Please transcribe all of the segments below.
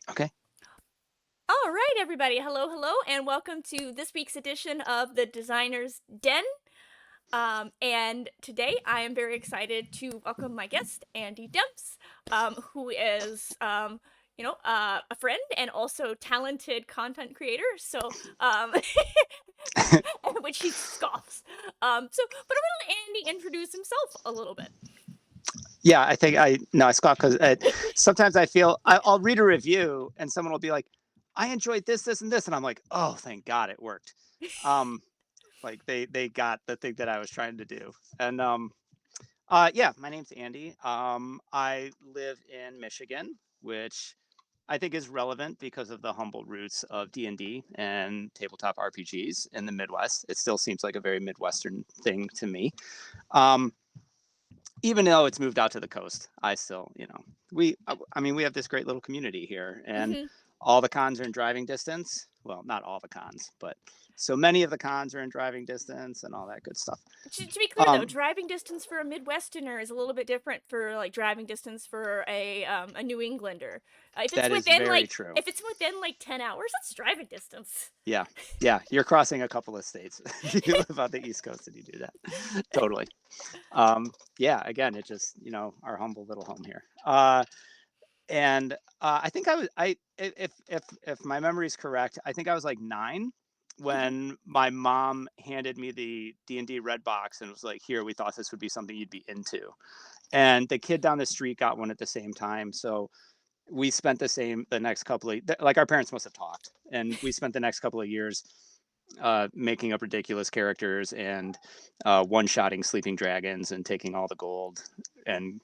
Okay. All right, everybody. Hello, hello, and welcome to this week's edition of the Designer's Den. And today I am very excited to welcome my guest, Andy Dempz, who is, a friend and also talented content creator. Which he scoffs. But I'm gonna let Andy introduce himself a little bit. Yeah, I think I scoff because sometimes I'll read a review and someone will be like, "I enjoyed this, this, and this," and I'm like, "Oh, thank God it worked." Um, like they got the thing that I was trying to do, and yeah, my name's Andy. I live in Michigan, which I think is relevant because of the humble roots of D&D and tabletop RPGs in the Midwest. It still seems like a very Midwestern thing to me. Um, Even though it's moved out to the coast, I still, I mean, we have this great little community here, and Hmm. all the cons are in driving distance. Well, not all the cons, but so many of the cons are in driving distance and all that good stuff. To be clear, though, Um, driving distance for a Midwesterner is a little bit different for like driving distance for a New Englander. If it's that is within very like true. if it's within like 10 hours, that's driving distance. Yeah, yeah, you're crossing a couple of states. You live on the East Coast and you do that, totally. Yeah, again, it just our humble little home here. And I think I was I if my memory is correct, I think I was like 9 Hmm. when my mom handed me the D&D red box and was like, "Here, we thought this would be something you'd be into." And the kid down the street got one at the same time, so we spent the next couple of like our parents must have talked, and we spent the next couple of years making up ridiculous characters and one-shotting sleeping dragons and taking all the gold, and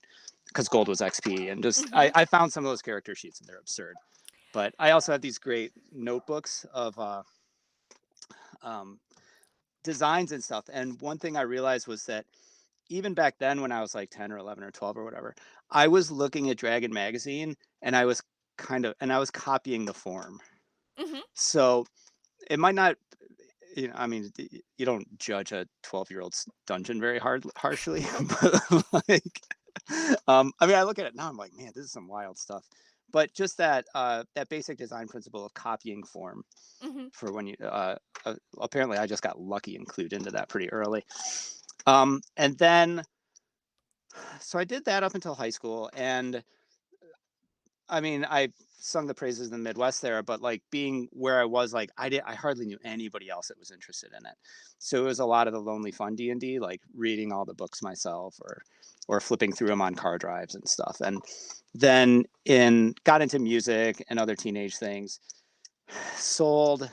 because gold was XP, and just Hmm. I found some of those character sheets and they're absurd. But I also have these great notebooks of um, designs and stuff. And one thing I realized was that even back then, when I was like 10 or 11 or 12 or whatever, I was looking at Dragon Magazine and I was copying the form. Hmm. So it might not, I mean, you don't judge a 12-year-old's dungeon very harshly, Nope. but like, I mean, I look at it now, I'm like, man, this is some wild stuff. But just that basic design principle of copying form Hmm. for when you apparently I just got lucky and clued into that pretty early. And then so I did that up until high school, and I mean, I sung the praises of the Midwest there, but like being where I was, like I hardly knew anybody else that was interested in it. So it was a lot of the lonely fun D&D, like reading all the books myself or flipping through them on car drives and stuff. And then in got into music and other teenage things, sold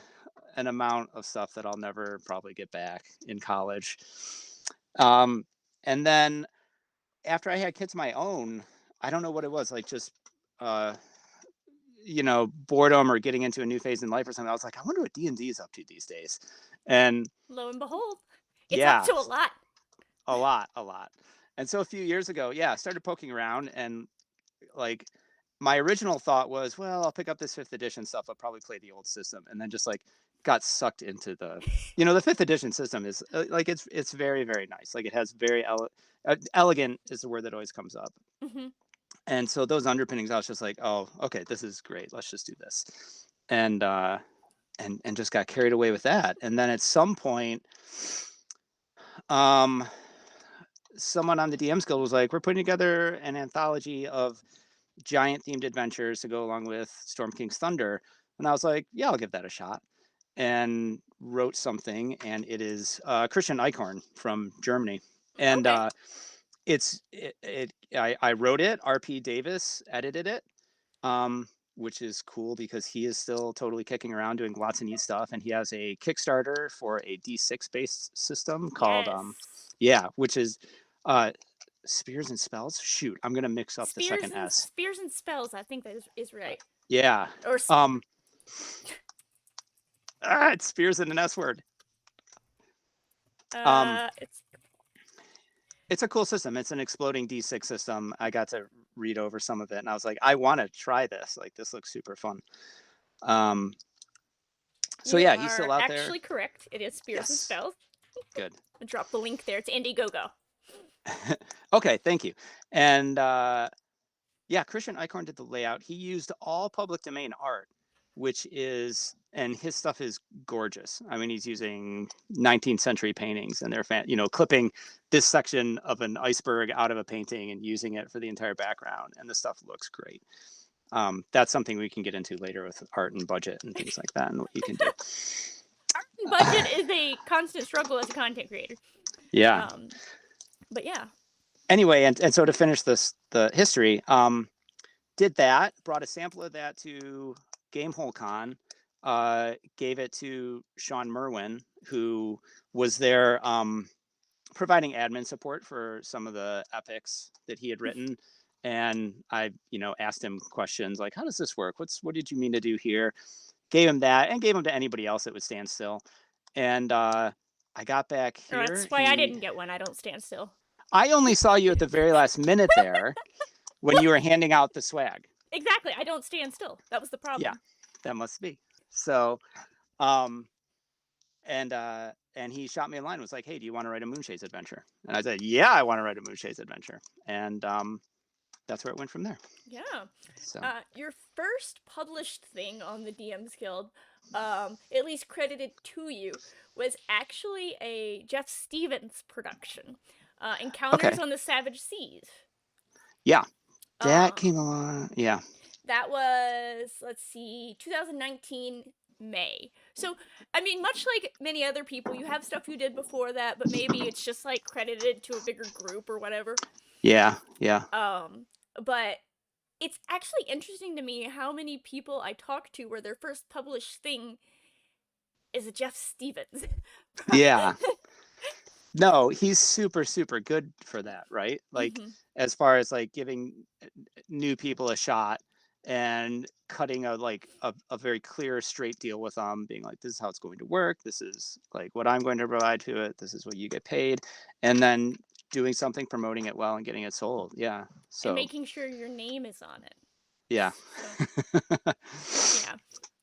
an amount of stuff that I'll never probably get back in college. Um, and then after I had kids of my own, I don't know what it was, like just uh boredom or getting into a new phase in life or something. I was like, I wonder what D&D is up to these days. And Lo and behold, it's up yeah, to a lot. a lot. And so a few years ago, yeah, I started poking around, and like my original thought was, well, I'll pick up this fifth edition stuff. I'll probably play the old system, and then just like got sucked into the fifth edition system is like it's very very nice. Like it has elegant is the word that always comes up. Hmm. And so those underpinnings, I was just like, oh, okay, this is great. Let's just do this. And and just got carried away with that. And then at some point, um, someone on the DM Guild was like, we're putting together an anthology of giant themed adventures to go along with Storm King's Thunder. And I was like, yeah, I'll give that a shot. And wrote something, and it is Christian Eichhorn from Germany. And Okay. I wrote it. RP Davis edited it, um, which is cool because he is still totally kicking around doing lots of neat stuff. And he has a Kickstarter for a D6 based system called, Yes. yeah, which is uh, Spears and Spells. Shoot, I'm going to mix up the Spears second and S. spears and spells. I think that is right. Yeah. Or Um, it's Spears and an S word. Um, it's it's a cool system. It's an exploding D6 system. I got to read over some of it, and I was like, I want to try this. Like, this looks super fun. Um, so You yeah, he's are still out there. actually correct. It is spears and Yes, spells. good. I'll drop the link there. It's Indiegogo. Okay, thank you. And yeah, Christian Eichhorn did the layout. He used all public domain art, which is, and his stuff is gorgeous. I mean, he's using 19th century paintings, and they're clipping this section of an iceberg out of a painting and using it for the entire background, and the stuff looks great. That's something we can get into later with art and budget and things like that, and what you can do. Art and budget is a constant struggle as a content creator. Yeah. But yeah. Anyway, and so to finish the history, did that, brought a sample of that to Gamehole Con, gave it to Sean Merwin, who was there providing admin support for some of the epics that he had written. And I, asked him questions like, how does this work? What did you mean to do here? Gave him that, and gave him to anybody else that would stand still. And I got back here. That's why I didn't get one. I don't stand still. I only saw you at the very last minute there when you were handing out the swag. Exactly. I don't stand still. That was the problem. Yeah, that must be. So, and he shot me a line, was like, hey, do you want to write a Moonshades adventure? And I said, yeah, I want to write a Moonshades adventure. And that's where it went from there. Yeah. So your first published thing on the DMs Guild, at least credited to you, was actually a Jeff Stevens production, Encounters on the Savage Seas. Yeah, that came along. Yeah. That was, let's see, 2019 May. So, I mean, much like many other people, you have stuff you did before that, but maybe it's just like credited to a bigger group or whatever. Yeah. But it's actually interesting to me how many people I talk to where their first published thing is a Jeff Stevens. Yeah. No, he's super, super good for that, right? Like, as far as like giving new people a shot and cutting a very clear, straight deal with them, being like, this is how it's going to work. This is like what I'm going to provide to it. This is what you get paid. And then doing something, promoting it well, and getting it sold. Yeah. So and making sure your name is on it. Yeah. So,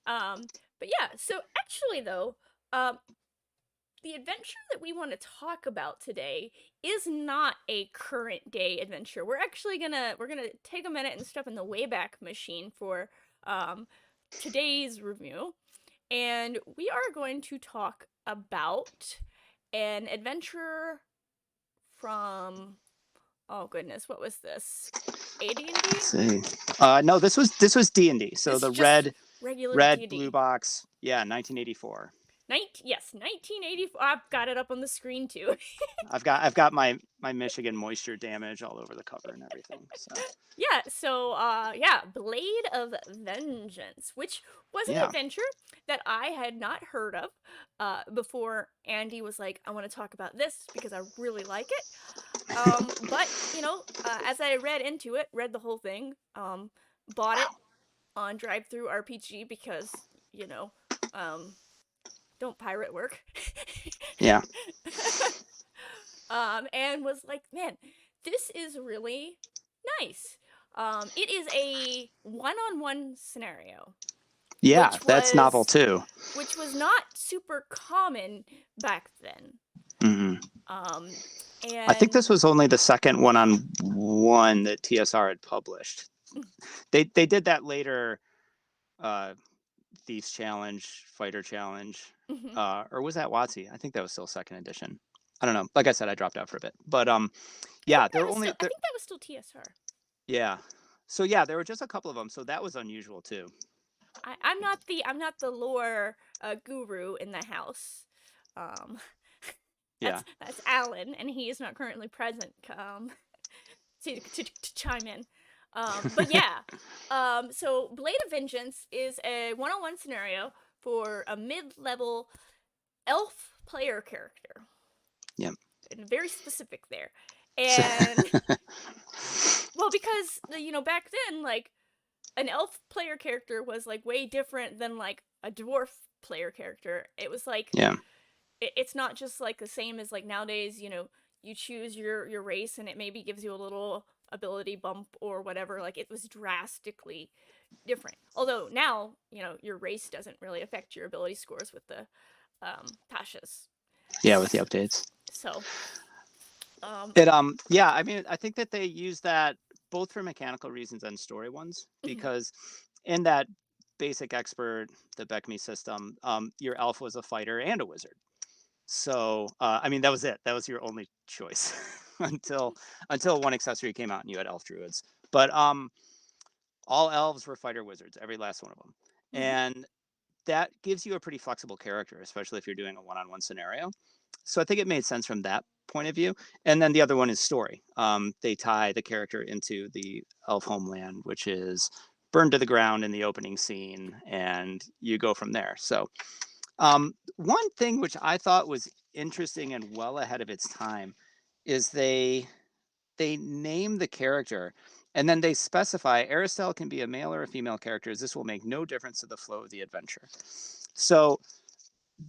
yeah. But yeah, so actually though, the adventure that we want to talk about today is not a current day adventure. We're actually gonna take a minute and step in the Wayback Machine for today's review, and we are going to talk about an adventure from, oh goodness, what was this? AD&D? Let's see. No, this was D&D. So the red D&D. blue box. Yeah, 1984. Yes, 1984. I've got it up on the screen too. I've got my Michigan moisture damage all over the cover and everything. So. Yeah, so Blade of Vengeance, which was an adventure that I had not heard of before Andy was like, I want to talk about this because I really like it. But, as I read into it, read the whole thing, bought it on Drive-Thru RPG because, don't pirate work. Yeah. And was like, man, this is really nice. It is a one-on-one scenario. Yeah, that's novel too. Which was not super common back then. And I think this was only the second one-on-one that TSR had published. They did that later. Thieves Challenge, Fighter Challenge, or was that WotC? I think that was still second edition. I don't know. Like I said, I dropped out for a bit, but yeah, there were only. I think that was still TSR. Yeah. So yeah, there were just a couple of them. So that was unusual too. I'm not the lore guru in the house. That's Alan, and he is not currently present to chime in. But yeah, so Blade of Vengeance is a one-on-one scenario for a mid-level elf player character. Yep. And very specific there. And well, because back then, like, an elf player character was like way different than like a dwarf player character. It was like, it's not just like the same as like nowadays, you choose your race and it maybe gives you a little ability bump or whatever. Like, it was drastically different. Although now, your race doesn't really affect your ability scores with the patches. Yeah, with the updates. So, Um, Yeah, I mean, I think that they use that both for mechanical reasons and story ones, mhm, because in that basic expert, the Beckme system, your elf was a fighter and a wizard. So, I mean, that was it. That was your only choice until one accessory came out and you had elf druids. But all elves were fighter wizards, every last one of them, mhm, and that gives you a pretty flexible character, especially if you're doing a one-on-one scenario. So I think it made sense from that point of view. And then the other one is story. They tie the character into the elf homeland, which is burned to the ground in the opening scene, and you go from there. So one thing which I thought was interesting and well ahead of its time is they name the character and then they specify Aristel can be a male or a female character, as this will make no difference to the flow of the adventure. So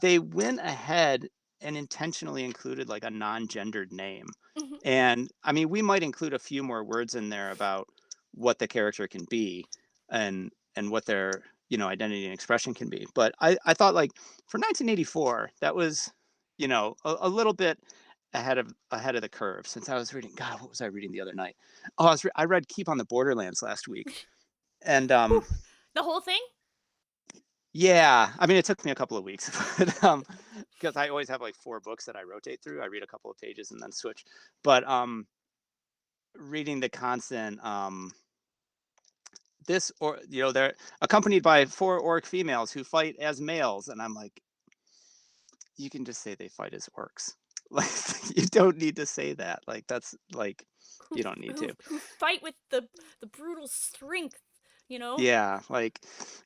they went ahead and intentionally included like a non-gendered name. mhm. And I mean, we might include a few more words in there about what the character can be and what their, identity and expression can be. But I thought like for 1984, that was, a little bit ahead of the curve, since I was reading, God, what was I reading the other night? Oh, I read Keep on the Borderlands last week. And Whew. The whole thing? yeah, I mean, it took me a couple of weeks, but because I always have like four books that I rotate through. I read a couple of pages and then switch. But reading the constant, this, or they're accompanied by four orc females who fight as males, and I'm like, you can just say they fight as orcs. Like, you don't need to say that. Like, that's like, Who you don't need to. who fight with the brutal strength, you know? Yeah, like,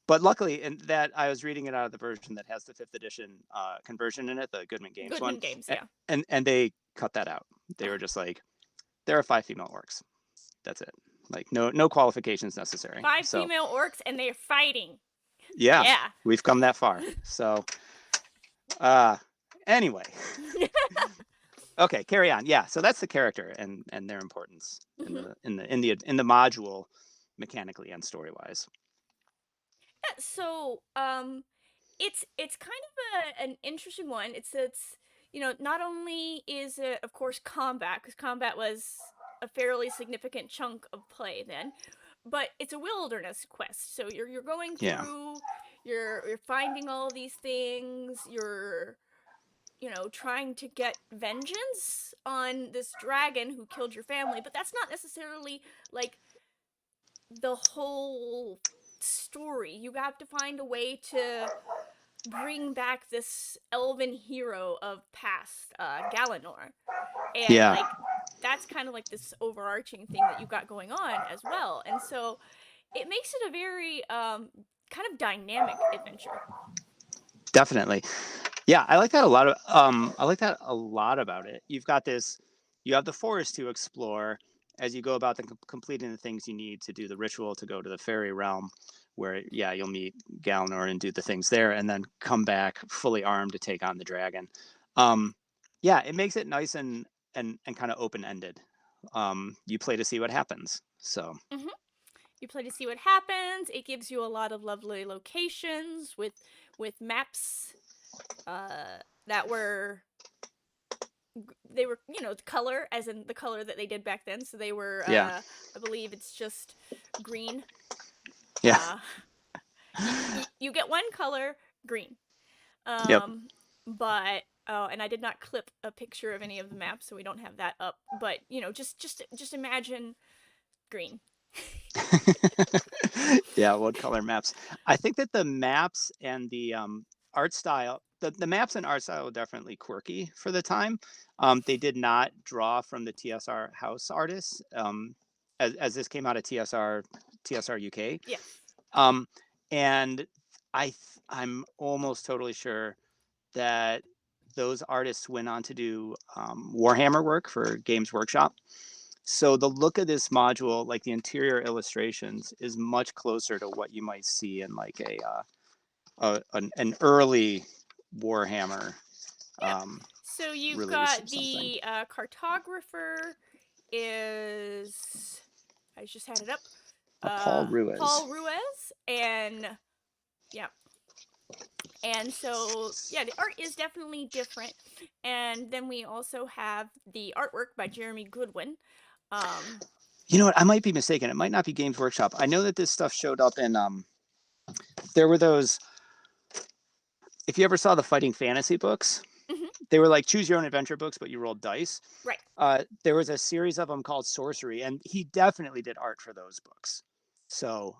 but luckily, in that I was reading it out of the version that has the fifth edition conversion in it, the Goodman Games one, Goodman Games, and yeah. and they cut that out. They Ugh. were just like, there are five female orcs. That's it. Like, no qualifications necessary. Five So female orcs and they're fighting. yeah, Yeah. we've come that far. So uh, anyway, okay, carry on. Yeah, so that's the character and their importance in Mhm. the module, mechanically and story wise. So, it's kind of an interesting one. It's not only is it of course combat, because combat was a fairly significant chunk of play then, but it's a wilderness quest. So you're going Yeah, through, you're finding all these things, you're trying to get vengeance on this dragon who killed your family, but that's not necessarily like the whole story. You have to find a way to bring back this elven hero of past, Galanor. And yeah. like that's kind of like this overarching thing that you've got going on as well. And so it makes it a very kind of dynamic adventure. Definitely. Yeah, I like that a lot. I like that a lot about it. You have the forest to explore as you go about completing the things you need to do the ritual to go to the fairy realm, where yeah, you'll meet Galenor and do the things there, and then come back fully armed to take on the dragon. Um, yeah, it makes it nice and kind of open ended. You play to see what happens. So Hmm. You play to see what happens. It gives you a lot of lovely locations with maps that were they were the color, as in the color that they did back then. So they were yeah, I believe it's just green. yeah, uh you get one color, green. yep. um but oh, and I did not clip a picture of any of the maps, so we don't have that up, but just imagine green. Yeah, wood color maps. I think that the maps and the art style, the maps and art style were definitely quirky for the time. They did not draw from the TSR house artists, as this came out of TSR UK. Yes. Um, and I'm almost totally sure that those artists went on to do Warhammer work for Games Workshop. So the look of this module, like the interior illustrations, is much closer to what you might see in like an early Warhammer Yeah. um, So you've release or got something. the cartographer is, I just had it up, A Paul Ruiz. Paul Ruiz, and yeah, And so, yeah, the art is definitely different. And then we also have the artwork by Jeremy Goodwin. Um, You know what? I might be mistaken. It might not be Games Workshop. I know that this stuff showed up in there were those, if you ever saw the Fighting Fantasy books, mhm, they were like choose your own adventure books, but you rolled dice. right. There was a series of them called Sorcery, and he definitely did art for those books. So,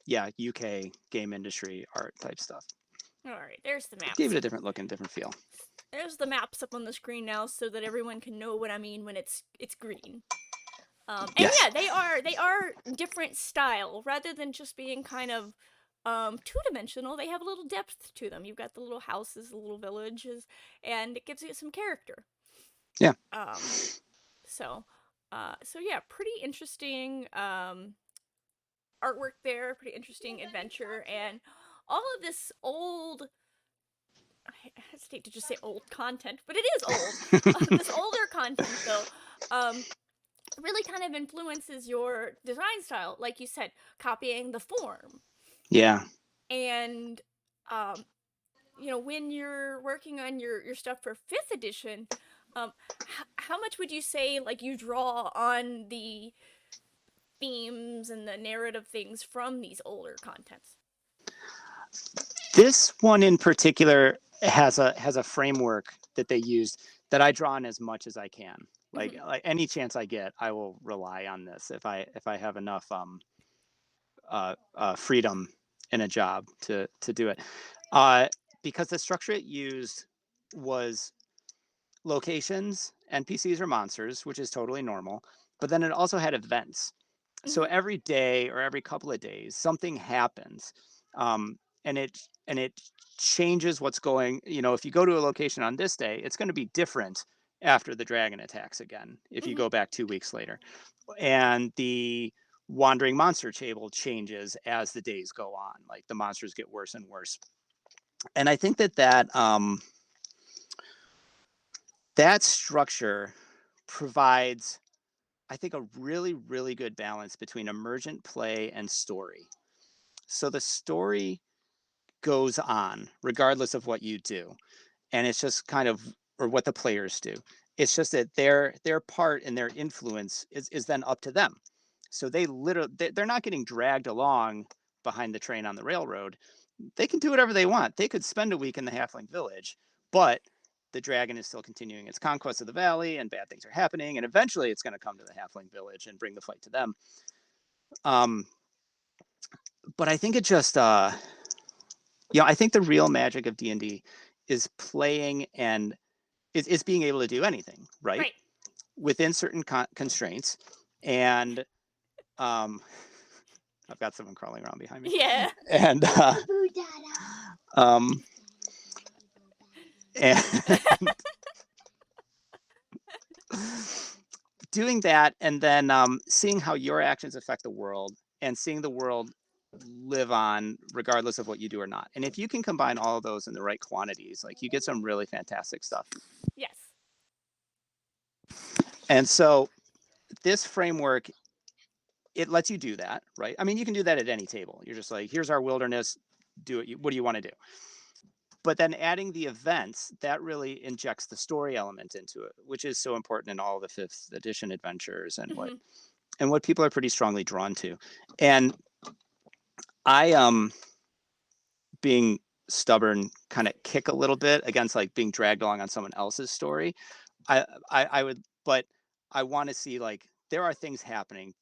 yeah, UK game industry art type stuff. All right, there's the Gave maps. it a different look and different feel. There's the maps up on the screen now so that everyone can know what I mean when it's green. And Yes. yeah, they are different style rather than just being kind of two-dimensional. They have a little depth to them. You've got the little houses, the little villages, and it gives you some character. Yeah. Um, so so yeah, pretty interesting artwork there, pretty interesting adventure, and all of this old. I hesitate to just say old content, but it is old. This older content, though, really kind of influences your design style. Like you said, copying the form. Yeah. And, um, when you're working on your stuff for fifth edition, how much would you say like you draw on the themes and the narrative things from these older contents? This one in particular has a framework that they used that I draw on as much as I can. Hmm. Like any chance I get, I will rely on this if I have enough freedom in a job to do it. Uh, because the structure it used was locations, NPCs or monsters, which is totally normal. But then it also had events. So Hmm. every day or every couple of days, something happens, and it changes what's going. If you go to a location on this day, it's going to be different after the dragon attacks again. If you Hmm. go back 2 weeks later, and the wandering monster table changes as the days go on. Like the monsters get worse and worse. And I think that structure provides, I think, a really, really good balance between emergent play and story. So the story goes on regardless of what you do. And it's just kind of, or what the players do. It's just that their part and their influence is then up to them. So they're not getting dragged along behind the train on the railroad. They can do whatever they want. They could spend a week in the halfling village, but the dragon is still continuing its conquest of the valley, and bad things are happening, and eventually it's going to come to the halfling village and bring the fight to them. Um, but I think it just, I think the real magic of D&D is playing and is being able to do anything, right? Right. Within certain constraints. And um, I've got someone crawling around behind me. Yeah. And um, and doing that, and then seeing how your actions affect the world, and seeing the world live on regardless of what you do or not. And if you can combine all of those in the right quantities, like, you get some really fantastic stuff. Yes. And so this framework, it lets you do that, right? I mean, you can do that at any table. You're just like, here's our wilderness, do it. What do you want to do? But then adding the events, that really injects the story element into it, which is so important in all the fifth edition adventures, and what Hmm. and what people are pretty strongly drawn to. And I being stubborn, kind of kick a little bit against like being dragged along on someone else's story. I would, but I want to see, like, there are things happening.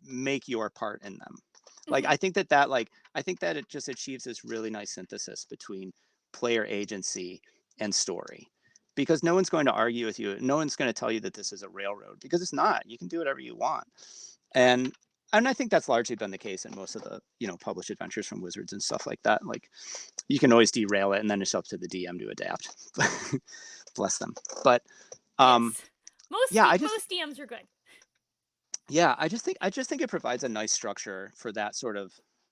Make your part in them. Like, Hmm. I think that it just achieves this really nice synthesis between player agency and story. Because no one's going to argue with you. No one's going to tell you that this is a railroad, because it's not. You can do whatever you want. Right. And I think that's largely been the case in most of the, published adventures from Wizards and stuff like that. Like, you can always derail it, and then it's up to the DM to adapt. Bless them. But um Yes. yeah, Most DMs are good. I just think it provides a nice structure for that sort of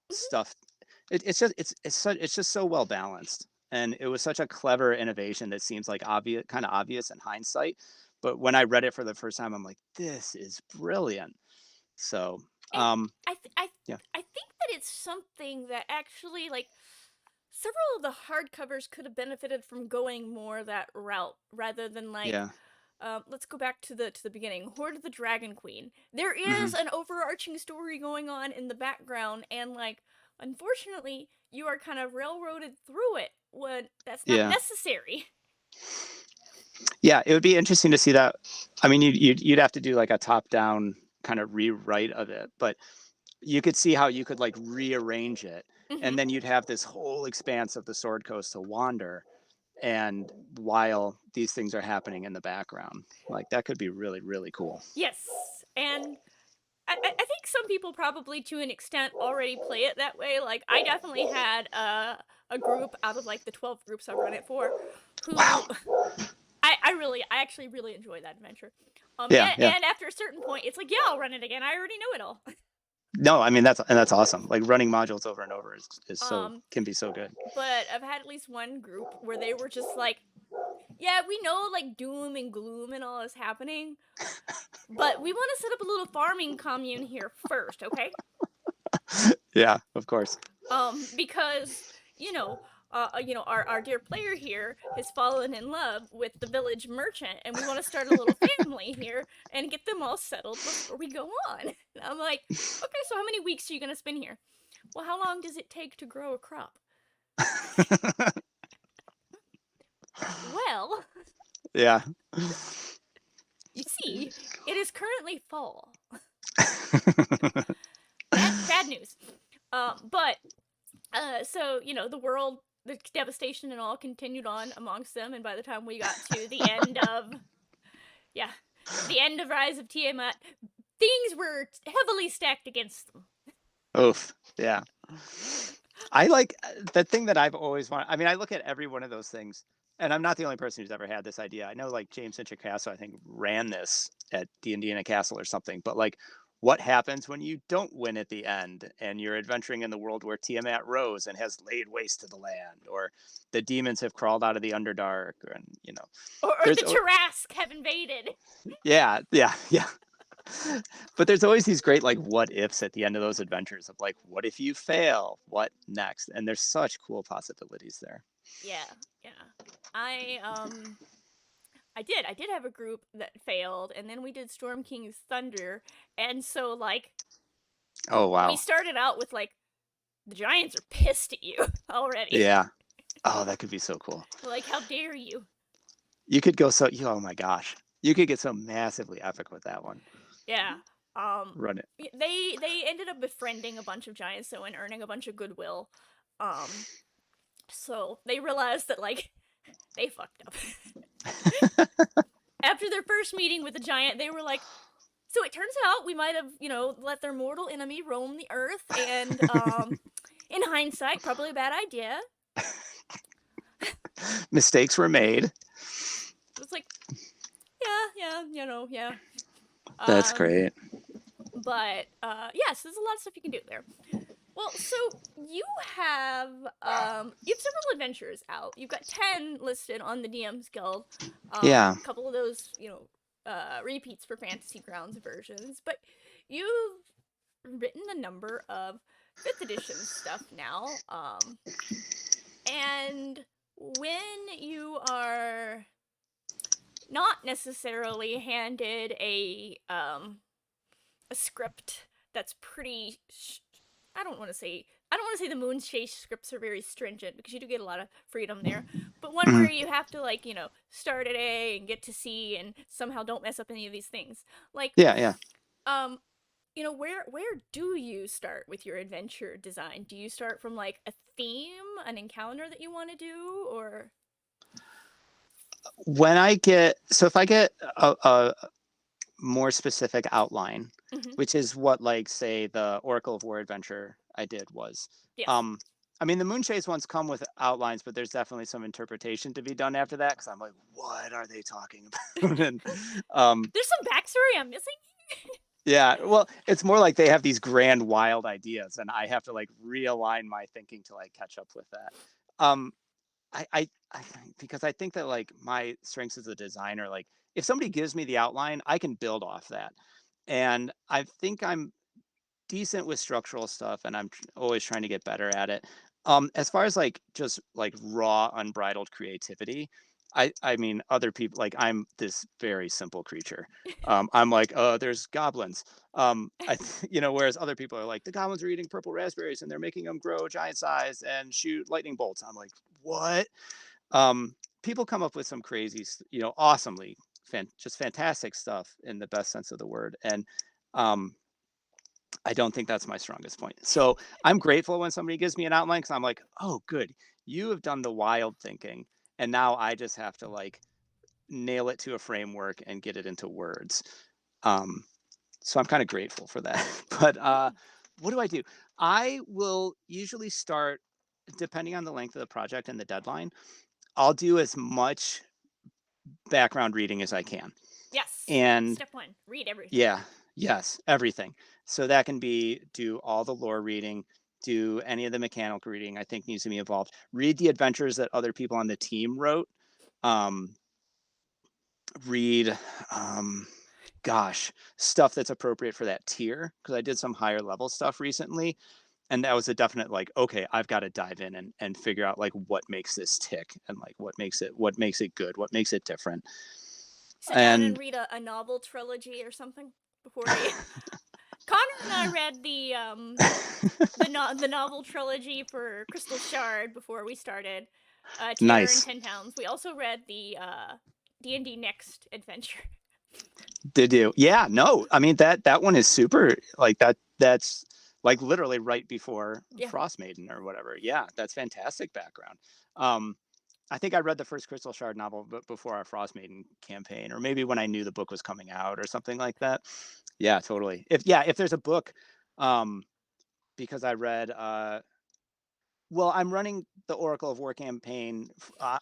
Hmm. stuff. It's just so well balanced, and it was such a clever innovation that seems like obvious in hindsight. But when I read it for the first time, I'm like, this is brilliant. So And um I th- I yeah. I think that it's something that actually like several of the hardcovers could have benefited from going more that route rather than like Yeah. let's go back to the beginning. Horde of the Dragon Queen. There Hmm. is an overarching story going on in the background, and like, unfortunately, you are kind of railroaded through it when that's not Yeah. necessary. Yeah. It would be interesting to see that. I mean, you'd have to do like a top down kind of rewrite of it, but you could see how you could like rearrange it, and Hmm. then you'd have this whole expanse of the Sword Coast to wander, and while these things are happening in the background, like that could be really really cool. Yes, and I think some people probably to an extent already play it that way. Like I definitely had a group out of like the 12 groups I've run it for Wow. who I actually really enjoy that adventure. Yeah, yeah. And after a certain point, it's like, yeah, I'll run it again. I already know it all. No, I mean that's awesome. Like running modules over and over is so Um, can be so good. but I've had at least one group where they were just like, yeah, we know like doom and gloom and all is happening, but we want to set up a little farming commune here first, okay? Yeah, of course. Because our dear player here has fallen in love with the village merchant, and we want to start a little family here and get them all settled before we go on. And I'm like, okay, so how many weeks are you gonna spend here? Well, how long does it take to grow a crop? Well, Yeah. you see, it is currently fall. Bad news. But so the world, the devastation and all continued on amongst them, and by the time we got to the end of yeah, the end of Rise of Tiamat, things were heavily stacked against them. Oof. Yeah. I like the thing that I've always wanted. I mean, I look at every one of those things, and I'm not the only person who's ever had this idea. I know, like James Introcaso, I think ran this at the Indiana Castle or something. But like, what happens when you don't win at the end, and you're adventuring in the world where Tiamat rose and has laid waste to the land, or the demons have crawled out of the Underdark, and Or there's the Tarrasque have invaded. yeah, yeah, yeah. But there's always these great like what ifs at the end of those adventures of like, what if you fail? What next? And there's such cool possibilities there. Yeah, yeah. I um I did have a group that failed, and then we did Storm King's Thunder, and so like Oh we wow. started out with like the giants are pissed at you already. Yeah. Oh, that could be so cool. Like, how dare you? You could go so oh my gosh. You could get so massively epic with that one. Yeah. Um, Run it. they ended up befriending a bunch of giants though and earning a bunch of goodwill. Um, so they realized that like they fucked up. After their first meeting with the giant, they were like, so it turns out we might have, let their mortal enemy roam the earth, and in hindsight, probably a bad idea. Mistakes were made. It was like, yeah, yeah. That's Um, great. but yeah, so there's a lot of stuff you can do there. Well, so you have several adventures out. You've got 10 listed on the DM's Guild. Yeah. A couple of those, repeats for Fantasy Grounds versions, but you've written a number of 5th edition stuff now. And when you are not necessarily handed a script that's pretty I don't want to say the Moonchase scripts are very stringent because you do get a lot of freedom there, but one Mhm. where you have to like, start at A and get to C and somehow don't mess up any of these things. Like Yeah, yeah. um where do you start with your adventure design? Do you start from like a theme, an encounter that you want to do, or When I get so if I get a more specific outline, Mhm. which is what like say the Oracle of War adventure I did was. Yes. Um, I mean the Moonchase ones come with outlines, but there's definitely some interpretation to be done after that because I'm like, what are they talking about? And um, There's some backstory I'm missing. yeah, well, it's more like they have these grand wild ideas, and I have to like realign my thinking to like catch up with that. Um, I because I think that like my strengths as a designer, like if somebody gives me the outline, I can build off that. And I think I'm decent with structural stuff, and I'm always trying to get better at it. As far as like just like raw, unbridled creativity, I mean, other people like I'm this very simple creature. I'm like, there's goblins. Whereas other people are like, the goblins are eating purple raspberries and they're making them grow giant size and shoot lightning bolts. I'm like, what? People come up with some crazy, awesomely, just fantastic stuff in the best sense of the word. And um, I don't think that's my strongest point. So I'm grateful when somebody gives me an outline because I'm like, oh, good. You have done the wild thinking. And now I just have to like nail it to a framework and get it into words. Um, so I'm kind of grateful for that. But Yeah. what do I do? I will usually start, depending on the length of the project and the deadline, I'll do as much background reading as I can. Yes. And Step one, read everything. yeah, yes, everything. So that can be do all the lore reading, do any of the mechanical reading I think needs to be involved. Read the adventures that other people on the team wrote. Um, read, um, gosh, stuff that's appropriate for that tier because I did some higher level stuff recently, and that was a definite like, okay, I've got to dive in and figure out like what makes this tick and like what makes it good, what makes it different, Sit down and and read a novel trilogy or something before you. Connor and I read the novel trilogy for Crystal Shard before we started Terror in nice. 10 Pounds. We also read the D&D Next adventure. Did you? Yeah, no. I mean that one is super like that that's like literally right before Yeah. Frost Maiden or whatever. Yeah, that's fantastic background. Um I think I read the first Crystal Shard novel before our Frost Maiden campaign, or maybe when I knew the book was coming out or something like that. Yeah, totally. If there's a book, um, because I read well, I'm running the Oracle of War campaign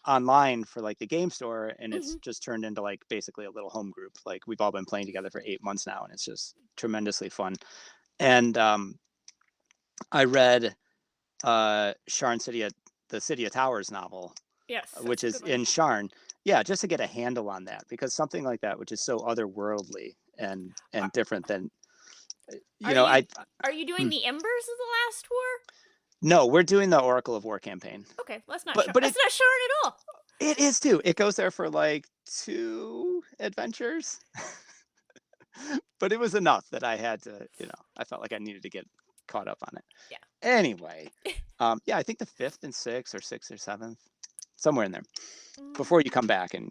online for like the game store, and it's Hmm. just turned into like basically a little home group. Like we've all been playing together for 8 months now, and it's just tremendously fun. And I read Sharn City, the City of Towers novel, Yes, which that's a is good one. in Sharn. Yeah, just to get a handle on that, because something like that, which is so otherworldly and Are, different than are you know, you I are you doing hmm. the Embers of the Last War? No, we're doing the Oracle of War campaign, Okay, well, that's not but Shard. but That's it not Shard at all. it is too. It goes there for like 2 adventures, but it was enough that I had to, I felt like I needed to get caught up on it. Yeah. Anyway, yeah, I think the fifth and sixth, or sixth or seventh, somewhere in there, before you Mm. come back and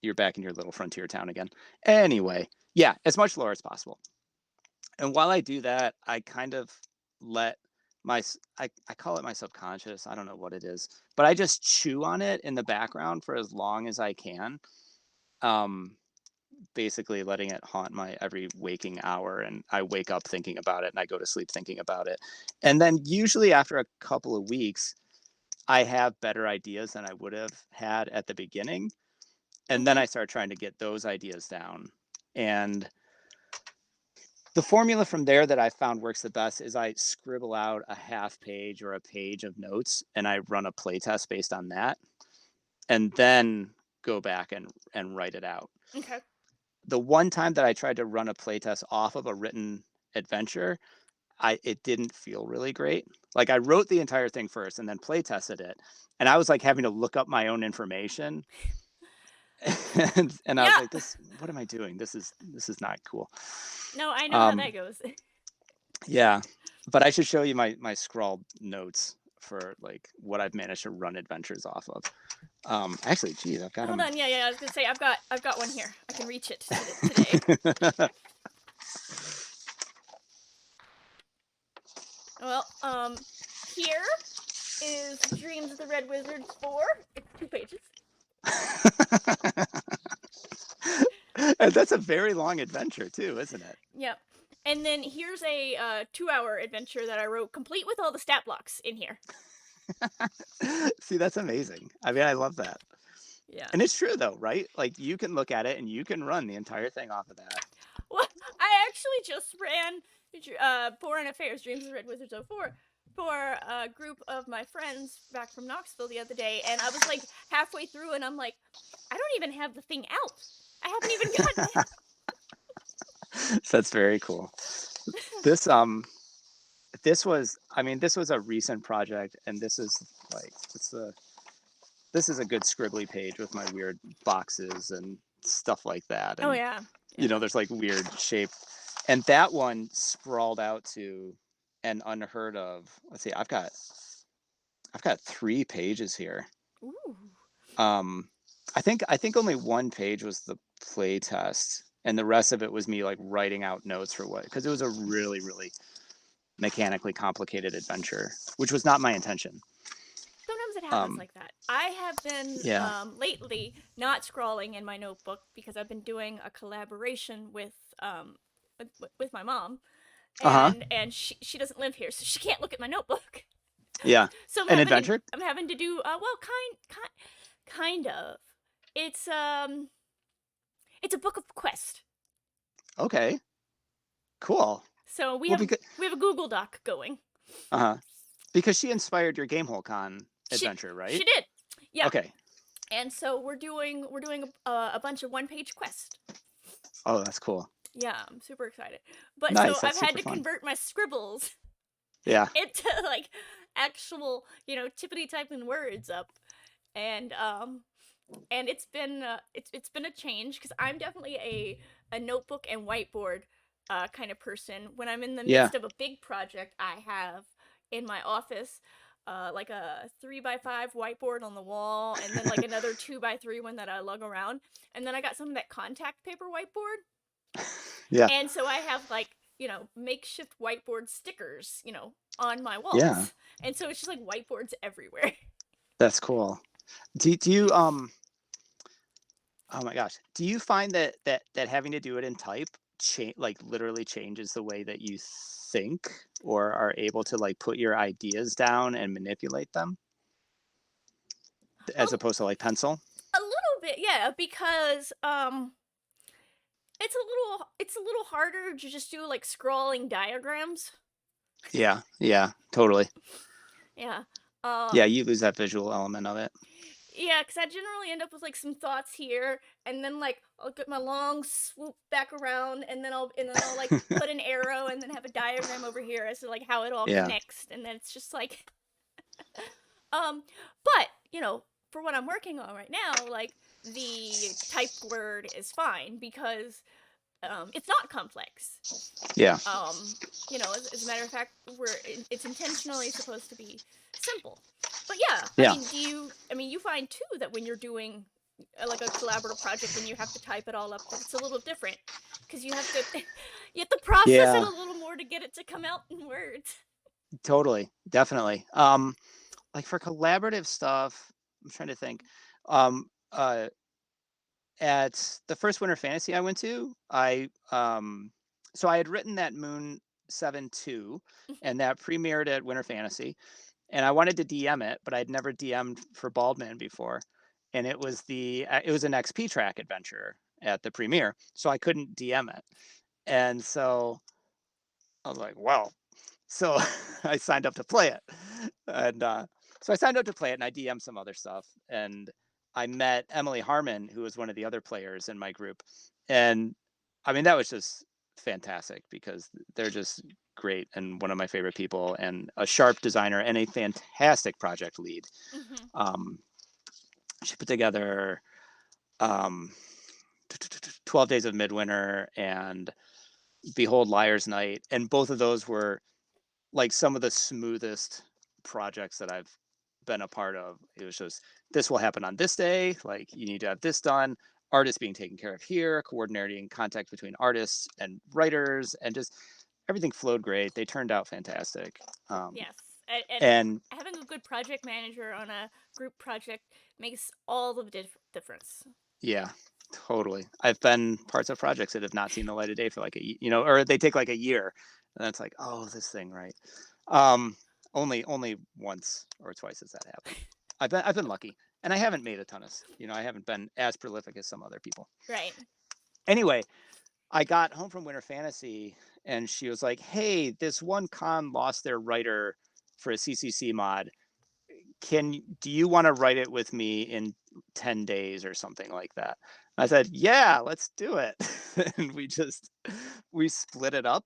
you're back in your little frontier town again. Anyway, yeah, as much lore as possible. And while I do that, I kind of let I call it my subconscious. I don't know what it is, but I just chew on it in the background for as long as I can. Um, Basically letting it haunt my every waking hour, and I wake up thinking about it and I go to sleep thinking about it. And then usually after a couple of weeks, I have better ideas than I would have had at the beginning. And then Mhm. I start trying to get those ideas down. And the formula from there that I found works the best is I scribble out a half page or a page of notes and I run a playtest based on that, and then go back and write it out. Okay. The one time that I tried to run a playtest off of a written adventure, it didn't feel really great. Like I wrote the entire thing first and then playtested it, and I was like having to look up my own information, and I was Yeah. like, "This, what am I doing? This is not cool." No, I know how Um, that goes. yeah, but I should show you my scrawled notes for like what I've managed to run adventures off of. Actually, geez, I've got Hold them. on. Yeah, yeah. I was gonna say I've got one here. I can reach it today. Well, here is Dreams of the Red Wizards 4. It's 2 pages. And that's a very long adventure too, isn't it? Yep. And then here's a 2-hour adventure that I wrote, complete with all the stat blocks in here. See, that's amazing. I mean, I love that. Yeah. And it's true though, right? Like you can look at it and you can run the entire thing off of that. Well, I actually just ran Foreign Affairs, Dreams of the Red Wizards 04 for a group of my friends back from Knoxville the other day, and I was like halfway through, and I'm like, I don't even have the thing out. I haven't even gotten it. That's very cool. This this was I mean, this was a recent project, and this is like this is a good scribbly page with my weird boxes and stuff like that, Oh and yeah. Yeah. there's like weird shape, and that one sprawled out to an unheard of. Let's see, I've got 3 pages here. Ooh. Um, I think only one page was the play test, and the rest of it was me like writing out notes for what, because it was a really really mechanically complicated adventure, which was not my intention. Sometimes it happens Um, like that. I have been yeah. lately not scrawling in my notebook because I've been doing a collaboration with my mom, Uh huh. and she doesn't live here, so she can't look at my notebook. Yeah. So An adventure. I'm having to do well, kind of. It's um it's a book of quest. Okay. Cool. So Well, because we have a Google Doc going. uh huh. Because she inspired your Gamehole Con She adventure, she right? did. Yeah. Okay. And so we're doing a bunch of one-page quest. Oh, that's cool. Yeah, I'm super excited. But so Nice. I've That's had super to fun. convert my scribbles Yeah. into like actual, tippity typing words up. And it's been a change because I'm definitely a notebook and whiteboard kind of person. When I'm in the Yeah. midst of a big project, I have in my office like a 3x5 whiteboard on the wall, and then like another 2x3 one that I lug around, and then I got some of that contact paper whiteboard, Yeah. and so I have like makeshift whiteboard stickers on my Yeah. walls, and so it's just like whiteboards everywhere. That's cool. Do you Oh my gosh. Do you find that having to do it in type like literally changes the way that you think or are able to like put your ideas down and manipulate them a, as opposed to like pencil? a little bit, yeah, because it's a little harder to just do like scrawling diagrams. Yeah. Yeah. Totally. Yeah. Yeah, Um you lose that visual element of it. yeah, cuz I generally end up with like some thoughts here, and then like I'll get my long swoop back around, and then I'll like put an arrow and then have a diagram over here as to like how it all Yeah. connects, and then it's just like um but, for what I'm working on right now, like the typed word is fine because it's not complex. Yeah. Um, as a matter of fact, it's intentionally supposed to be simple. But yeah, I Yeah. mean, you find too that when you're doing like a collaborative project and you have to type it all up, that it's a little different because you have to you have to process it Yeah. a little more to get it to come out in words. Totally. Definitely. Like for collaborative stuff, I'm trying to think. Um uh at the first Winter Fantasy I went to, so I had written that Moon 7-2, and that premiered at Winter Fantasy, and I wanted to DM it, but I'd never DM'd for Baldman before, and it was an XP track adventure at the premiere, so I couldn't DM it, and so I was like, well, so I signed up to play it, and so I signed up to play it, and I DM'd some other stuff, and I met Emily Harmon, who was one of the other players in my group, and I mean that was just fantastic because they're just great and one of my favorite people, and a sharp designer and a fantastic project lead. Hmm. Um, she put together um, 12 Days of Midwinter and Behold Liar's Night, and both of those were like some of the smoothest projects that I've been a part of. It was just this will happen on this day, like you need to have this done, artists being taken care of here, coordinating contact between artists and writers, and just everything flowed great. They turned out fantastic. Yes, and And having a good project manager on a group project makes all the difference. yeah, totally. I've been parts of projects that have not seen the light of day for like or they take like a year, and it's like, oh, this thing, right? Um, only once or twice has that happened. I've been lucky, and I haven't made a ton of, I haven't been as prolific as some other people. Right. Anyway, I got home from Winter Fantasy, and she was like, "Hey, this one con lost their writer for a CCC mod. Do you want to write it with me in 10 days or something like that?" I said, "Yeah, let's do it." And we split it up,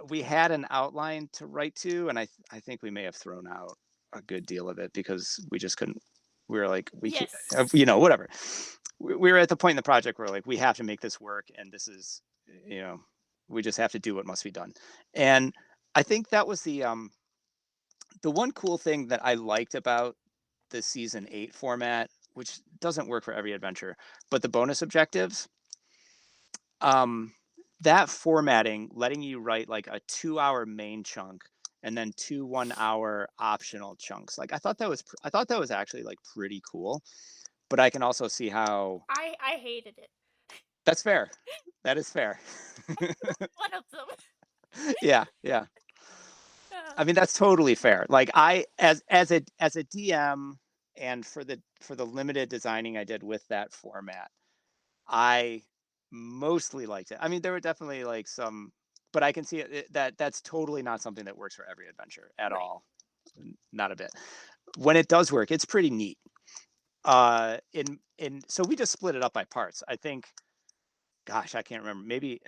we had an outline to write to, and I think we may have thrown out a good deal of it because we just couldn't. We were like, we can't, Yes. whatever. We were at the point in the project where like we have to make this work, and this is, you know, we just have to do what must be done. And I think that was the one cool thing that I liked about the season 8 format, which doesn't work for every adventure, but the bonus objectives, um, that formatting, letting you write like a 2-hour main chunk and then 2 1-hour optional chunks. Like I thought that was actually like pretty cool, but I can also see how I hated it. that's fair. That is fair. One of them. Yeah, yeah. Uh, I mean, that's totally fair. Like I as a DM and for the limited designing I did with that format, I mostly liked it. I mean, there were definitely like some, but I can see that that's totally not something that works for every adventure at right. all. Not a bit. When it does work, it's pretty neat. In so we just split it up by parts. I think, gosh, I can't remember. Maybe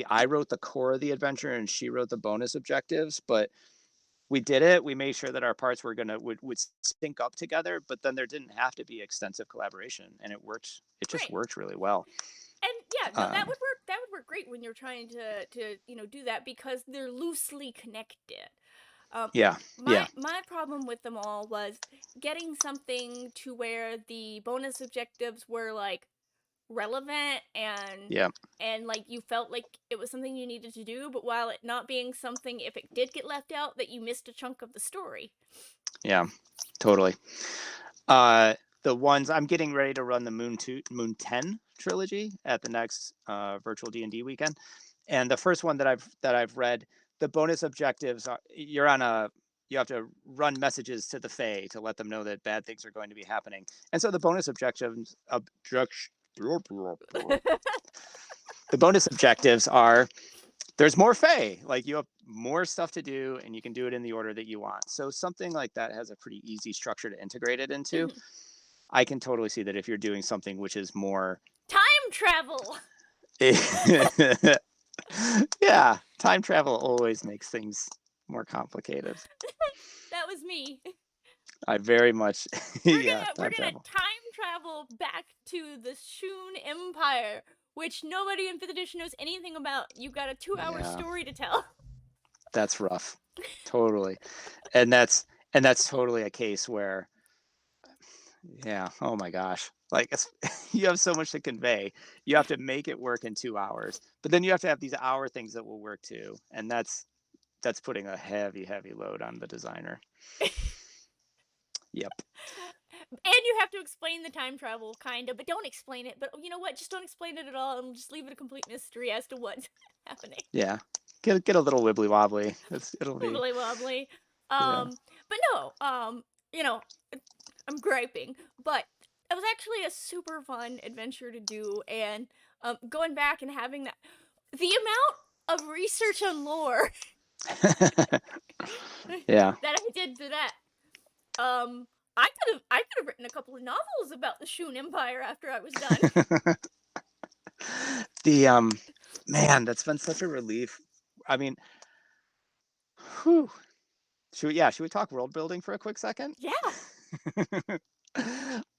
I wrote the core of the adventure and she wrote the bonus objectives, but we did it. We made sure that our parts were gonna would sync up together, but then there didn't have to be extensive collaboration, and it worked. It just Right. worked really well. And yeah, no, that Um, would work. That would work great when you're trying to do that because they're loosely connected. Um, yeah, my yeah, my problem with them all was getting something to where the bonus objectives were like relevant yeah, and like you felt like it was something you needed to do, but while it not being something, if it did get left out, that you missed a chunk of the story. yeah, totally. Uh, the ones I'm getting ready to run the Moon 10 trilogy at the next virtual D&D weekend, and the first one that I've read, the bonus objectives are you have to run messages to the Fae to let them know that bad things are going to be happening, and so the bonus objectives are there's more Fae. Like you have more stuff to do, and you can do it in the order that you want. So something like that has a pretty easy structure to integrate it into. Mhm. I can totally see that if you're doing something which is more, Time travel. yeah, time travel always makes things more complicated. That was me. I very much, We're yeah, gonna we're time gonna travel. time travel back to the Shun Empire, which nobody in fifth edition knows anything about. You've got a 2-hour Yeah, story to tell. that's rough. Totally. And that's totally a case where, yeah, oh my gosh. Like you have so much to convey. You have to make it work in 2 hours, but then you have to have these hour things that will work too. And that's putting a heavy, heavy load on the designer. Yep. And you have to explain the time travel, kind of, but don't explain it. But you know what? Just don't explain it at all, and just leave it a complete mystery as to what's happening. Yeah. Get a little wibbly wobbly. It'll be, Wibbly wobbly. yeah. But no, you know, I'm griping, but it was actually a super fun adventure to do, and going back and having the amount of research on lore Yeah. that I did for that. Um, I could have written a couple of novels about the Shun Empire after I was done. The man, that's been such a relief. I mean, whew. Should we talk world building for a quick second? Yeah.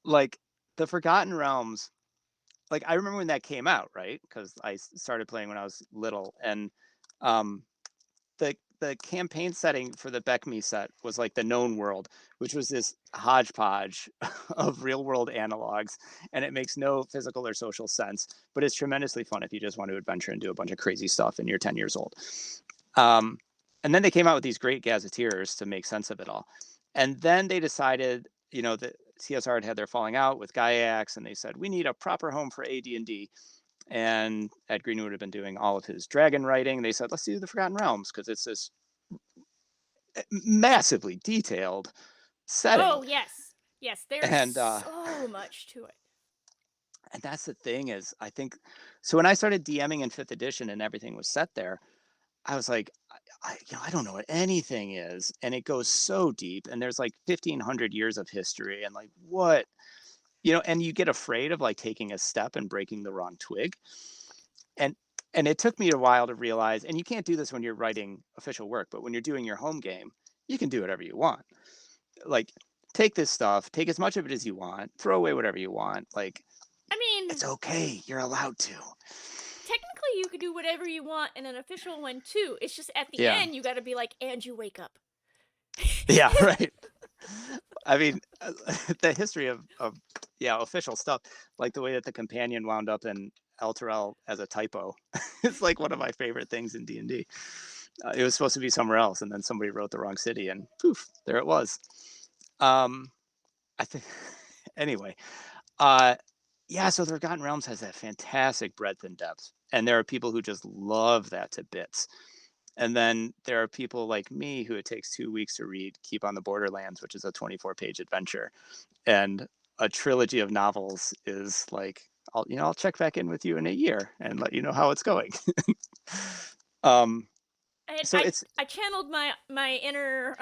Like the Forgotten Realms, like I remember when that came out, right? Because I started playing when I was little, and um, the campaign setting for the Beckme set was like the known world, which was this hodgepodge of real world analogs, and it makes no physical or social sense, but it's tremendously fun if you just want to adventure and do a bunch of crazy stuff and you're 10 years old. Um, and then they came out with these great gazetteers to make sense of it all. And then they decided, that CSR had their falling out with Gaiax, and they said we need a proper home for AD&D. And Ed Greenwood had been doing all of his dragon writing. They said, let's do the Forgotten Realms because it's this massively detailed setting. Oh yes, yes. There's And so much to it. and that's the thing is, I think so. When I started DMing in fifth edition and everything was set there, I was like, I don't know what anything is, and it goes so deep. And there's like 1,500 years of history, and like what, and you get afraid of like taking a step and breaking the wrong twig. And And it took me a while to realize, and you can't do this when you're writing official work, but when you're doing your home game, you can do whatever you want. Like, take this stuff, take as much of it as you want, throw away whatever you want. Like, I mean, it's okay. You're allowed to. technically you could do whatever you want in an official one too. It's just at the Yeah. end you got to be like, and you wake up. Yeah, right. I mean, the history of yeah, official stuff, like the way that the companion wound up in El Terrell as a typo, it's like one of my favorite things in D&D. It was supposed to be somewhere else, and then somebody wrote the wrong city, and poof, there it was. Um, I think anyway. Uh, yeah, so the Forgotten Realms has that fantastic breadth and depth, and there are people who just love that to bits. And then there are people like me who it takes 2 weeks to read Keep on the Borderlands, which is a 24-page adventure. And a trilogy of novels is like, I'll check back in with you in a year and let you know how it's going. um, I so I, it's I channeled my inner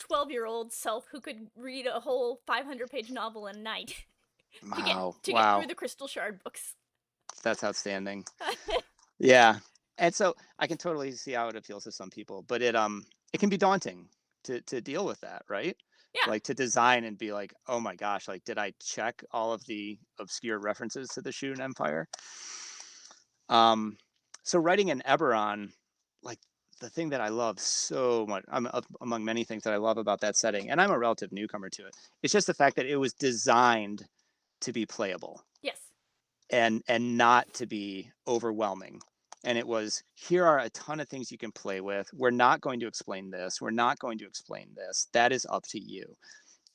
12-year-old self who could read a whole 500-page novel in a night to get through wow, the Crystal Shard books. that's outstanding. Yeah, and so I can totally see how it appeals to some people, but it can be daunting to deal with that, right? Yeah. Like to design and be like, oh my gosh, like did I check all of the obscure references to the Shun Empire? Um, so writing in Eberron, like the thing that I love so much, among many things that I love about that setting, and I'm a relative newcomer to it, it's just the fact that it was designed to be playable Yes. and not to be overwhelming. And it was, here are a ton of things you can play with. We're not going to explain this. We're not going to explain this. That is up to you.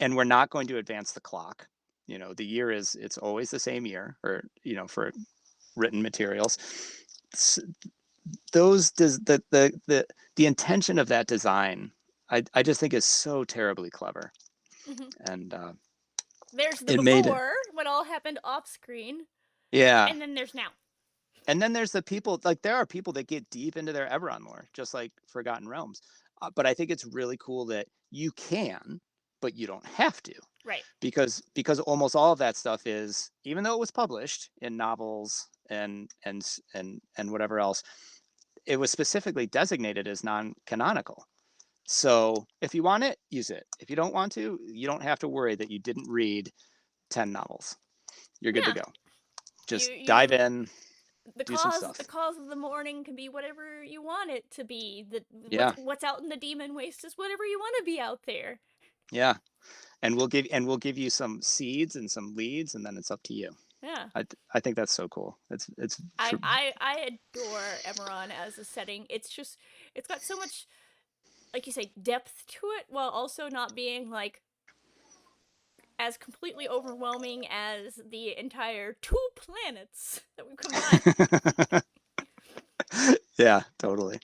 And we're not going to advance the clock. The year it's always the same year, or for written materials. Those does the intention of that design, I just think is so terribly clever. Mm-hmm. And There's the it made before, what all happened off screen, yeah. and then there's now. And then there's the people, like there are people that get deep into their Eberron lore, just like Forgotten Realms. But I think it's really cool that you can, but you don't have to, Right. because almost all of that stuff is, even though it was published in novels and whatever else, it was specifically designated as non-canonical. So if you want it, use it. If you don't want to, you don't have to worry that you didn't read 10 novels. You're good to Yeah. go. Just dive You in, the do some cause stuff. the cause of the morning can be whatever you want it to be. Yeah. What's out in the demon waste is whatever you want to be out there. Yeah. And we'll give you some seeds and some leads, and then it's up to you. Yeah. I think that's so cool. It's I adore Emerald as a setting. It's got so much, like you say, depth to it, while also not being like as completely overwhelming as the entire 2 planets that we've combined. yeah, totally.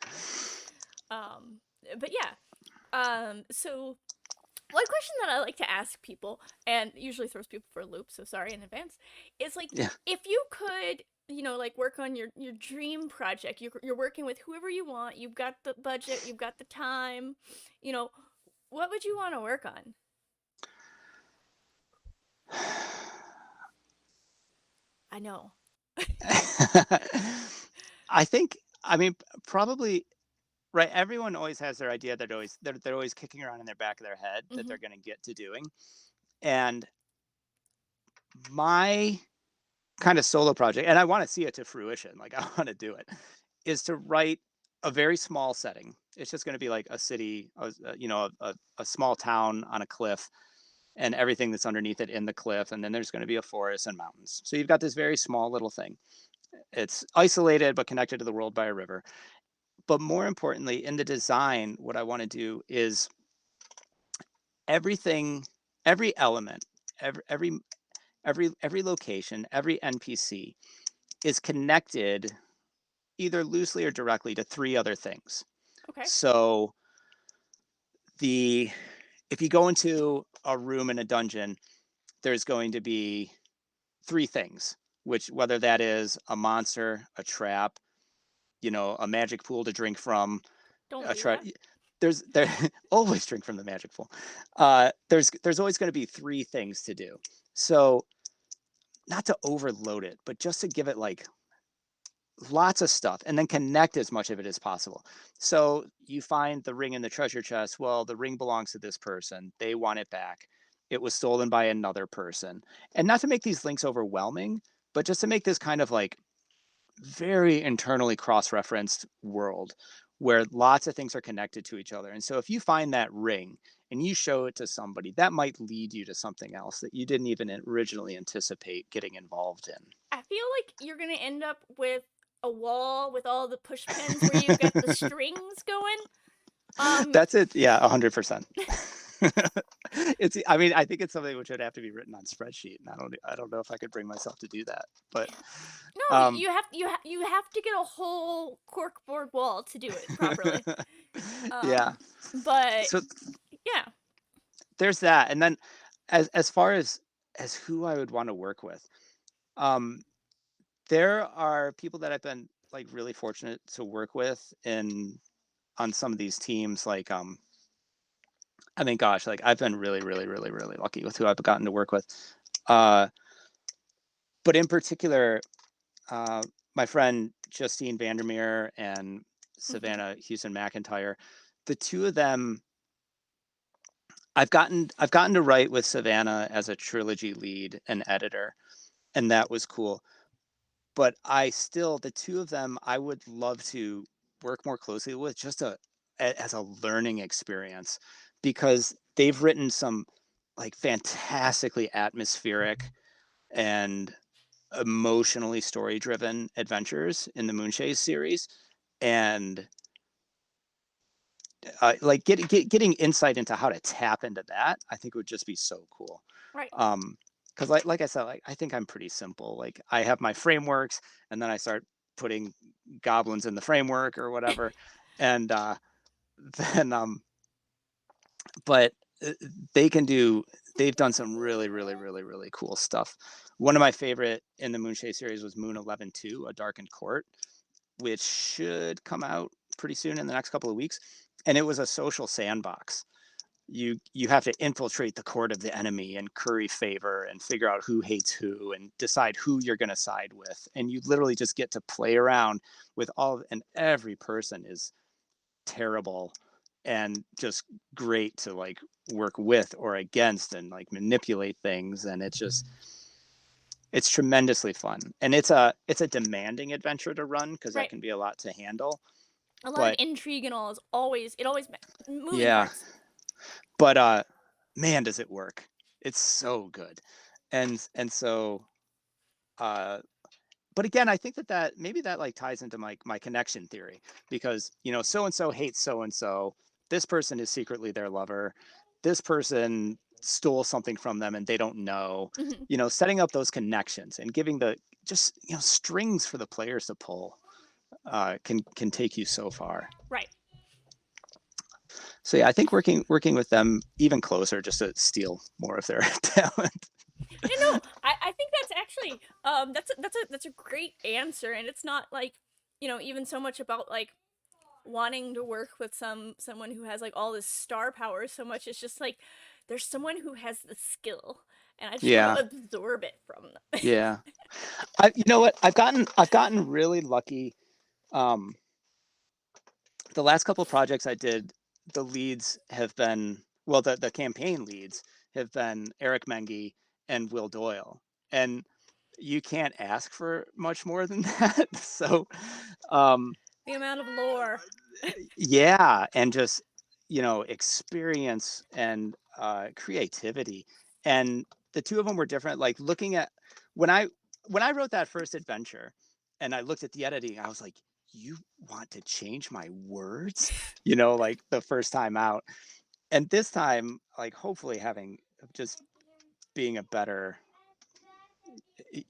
But yeah. So one question that I like to ask people, and usually throws people for a loop, so sorry in advance, is like, Yeah. if you could, like work on your dream project, you're working with whoever you want, you've got the budget, you've got the time, what would you want to work on? I know. I mean, probably right. Everyone always has their idea that they're always kicking around in their back of their head that Mm-hmm. they're going to get to doing. And my kind of solo project, and I want to see it to fruition, like I want to do it, is to write a very small setting. It's just going to be like a city, a small town on a cliff, and everything that's underneath it in the cliff, and then there's going to be a forest and mountains. So you've got this very small little thing. It's isolated but connected to the world by a river. But more importantly, in the design, what I want to do is everything, every element, every location, every NPC is connected either loosely or directly to three other things. Okay. So if you go into a room in a dungeon, there's going to be three things, which whether that is a monster, a trap, a magic pool to drink from, Don't a do tra- that. there always drink from the magic pool. There's always going to be three things to do. So not to overload it, but just to give it like lots of stuff, and then connect as much of it as possible. So you find the ring in the treasure chest. Well, the ring belongs to this person. They want it back. It was stolen by another person. And not to make these links overwhelming, but just to make this kind of like very internally cross-referenced world where lots of things are connected to each other. And so if you find that ring and you show it to somebody, that might lead you to something else that you didn't even originally anticipate getting involved I feel like you're gonna end up with a wall with all the push pins where you've got the in. strings going. Um, That's it. Yeah, 100%. It's I mean, I think it's something which would have to be written on spreadsheet, and I don't know if I could bring myself to do that. But no, um you have to get a whole corkboard wall to do it properly. yeah. But So yeah. there's that. And then as far as who I would want to work with, um there are people that I've been like really fortunate to work with in on some of these teams like I mean gosh, like I've been really really really really lucky with who I've gotten to work with. Uh but in particular, uh, my friend Justine Vandermeer and Mhm. Savannah Houston McIntyre, the two of them, I've gotten to write with Savannah as a trilogy lead and editor, and that was cool. But I still, the two of them, I would love to work more closely with just as a learning experience because they've written some like fantastically atmospheric and emotionally story driven adventures in the Moonchase series. And getting insight into how to tap into that, I think would just be so cool. Right. Because like I said, like I think I'm pretty simple. Like I have my frameworks, and then I start putting goblins in the framework or whatever, and then but they can do. They've done some really, really, really, really cool stuff. One of my favorite in the Moonshade series was Moon 11-2, A Darkened Court, which should come out pretty soon in the next couple of weeks. And it was a social sandbox. You have to infiltrate the court of the enemy and curry favor and figure out who hates who and decide who you're going to side with. And you literally just get to play around with all, and every person is terrible and just great to like work with or against and like manipulate things. And it's tremendously fun. And it's a demanding adventure to run because that Right. can be a lot to handle. A lot of But intrigue and all is always moving yeah, parts. but man, does it work. It's so good. And so uh but again, I think that maybe that like ties into my connection theory because so and so hates so and so. This person is secretly their lover. This person stole something from them and they don't know. Mhm. Setting up those connections and giving the just strings for the players to pull can take you so far. Right. So yeah, I think working with them even closer just to steal more of their talent. You know, I think that's actually that's a great answer, and it's not like, even so much about like wanting to work with someone who has like all this star power so much. It's just like there's someone who has the skill, and I just want Yeah, to absorb it from them. yeah. You know what? I've gotten really lucky. Um, the last couple of projects I did, the leads have been well, the campaign leads have been Eric Mengi and Will Doyle, and you can't ask for much more than that. So, um, The amount of lore. yeah, and just experience and creativity, and the two of them were different. Like looking at when I when I wrote that first adventure, and I looked at the editing, I was like, "You want to change my words?" Like the first time out, and this time, like hopefully having just being a better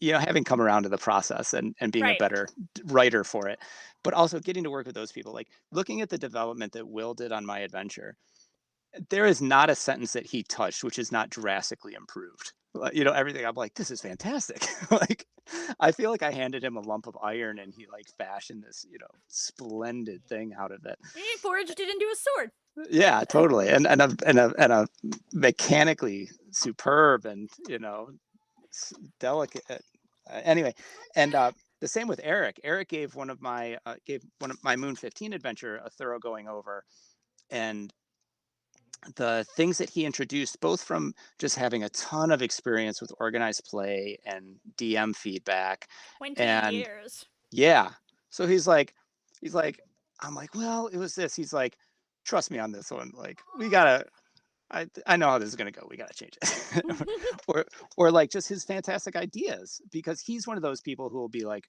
having come around to the process and being a Right. better writer for it, but also getting to work with those people, like looking at the development that Will did on my adventure, there is not a sentence that he touched which is not drastically improved. Everything, I'm like, this is fantastic. Like, I feel like I handed him a lump of iron and he like fashioned this splendid thing out of it. He forged it into a sword. Yeah, totally. And a mechanically superb and delicate. Anyway, and the same with Eric. Eric gave one of my Moon 15 adventure a thorough going over, and the things that he introduced, both from just having a ton of experience with organized play and DM feedback, 20 and years. yeah. So he's like, I'm like, well, it was this. He's like, trust me on this one. Like, we gotta. I know how this is gonna go. We gotta change it, or like just his fantastic ideas, because he's one of those people who will be like,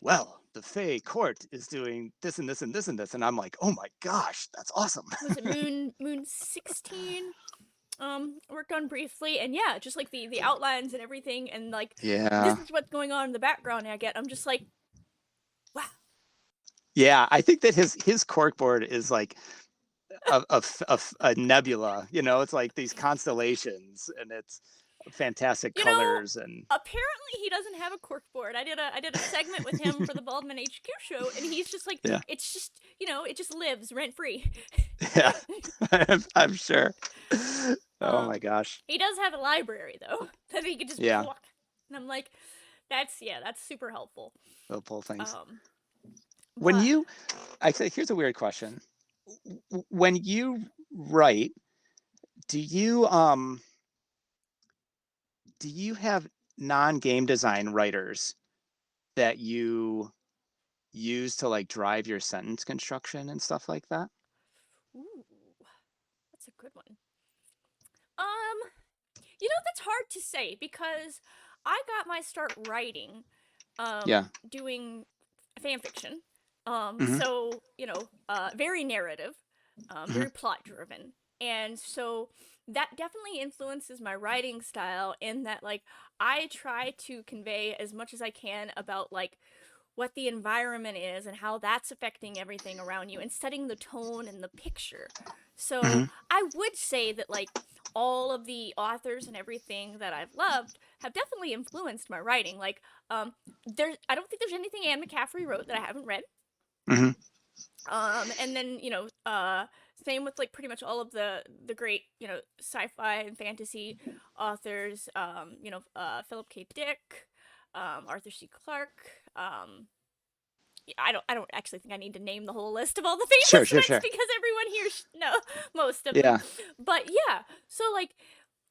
well, the Fey court is doing this and this and this and this, and I'm like, oh my gosh, that's awesome. Was it Moon 16? Worked on briefly, and yeah, just like the outlines and everything, and like this Yeah, is what's going on in the background. I'm just like, wow. yeah. I think that his corkboard is like a nebula. You know, it's like these constellations, and it's fantastic You know, colors, and apparently he doesn't have a corkboard. I did a segment with him for the Baldwin HQ show, and he's just like, yeah, it's just it just lives rent free. yeah. I'm sure. Oh my um, gosh. he does have a library though that he could just Yeah, pluck, and I'm like, that's super helpful. they'll pull things. Um, When but you, I say, here's a weird question. When you write, do you um do you have non-game design writers that you use to like drive your sentence construction and stuff like that? ooh, that's a good one. Um, that's hard to say because I got my start writing, Yeah. doing fan fiction. Hmm. So, very narrative, Hmm. very plot driven. And so that definitely influences my writing style in that, like, I try to convey as much as I can about, like, what the environment is and how that's affecting everything around you and setting the tone and the picture. So Hmm. I would say that, like, all of the authors and everything that I've loved have definitely influenced my writing. Like, I don't think there's anything Anne McCaffrey wrote that I haven't read. Hmm. And then same with like pretty much all of the great sci-fi and fantasy authors. Philip K. Dick, Arthur C. Clarke. Yeah, I don't actually think I need to name the whole list of all the Sure, famous sure, ones sure. because everyone here know most of them. Yeah. But yeah, so like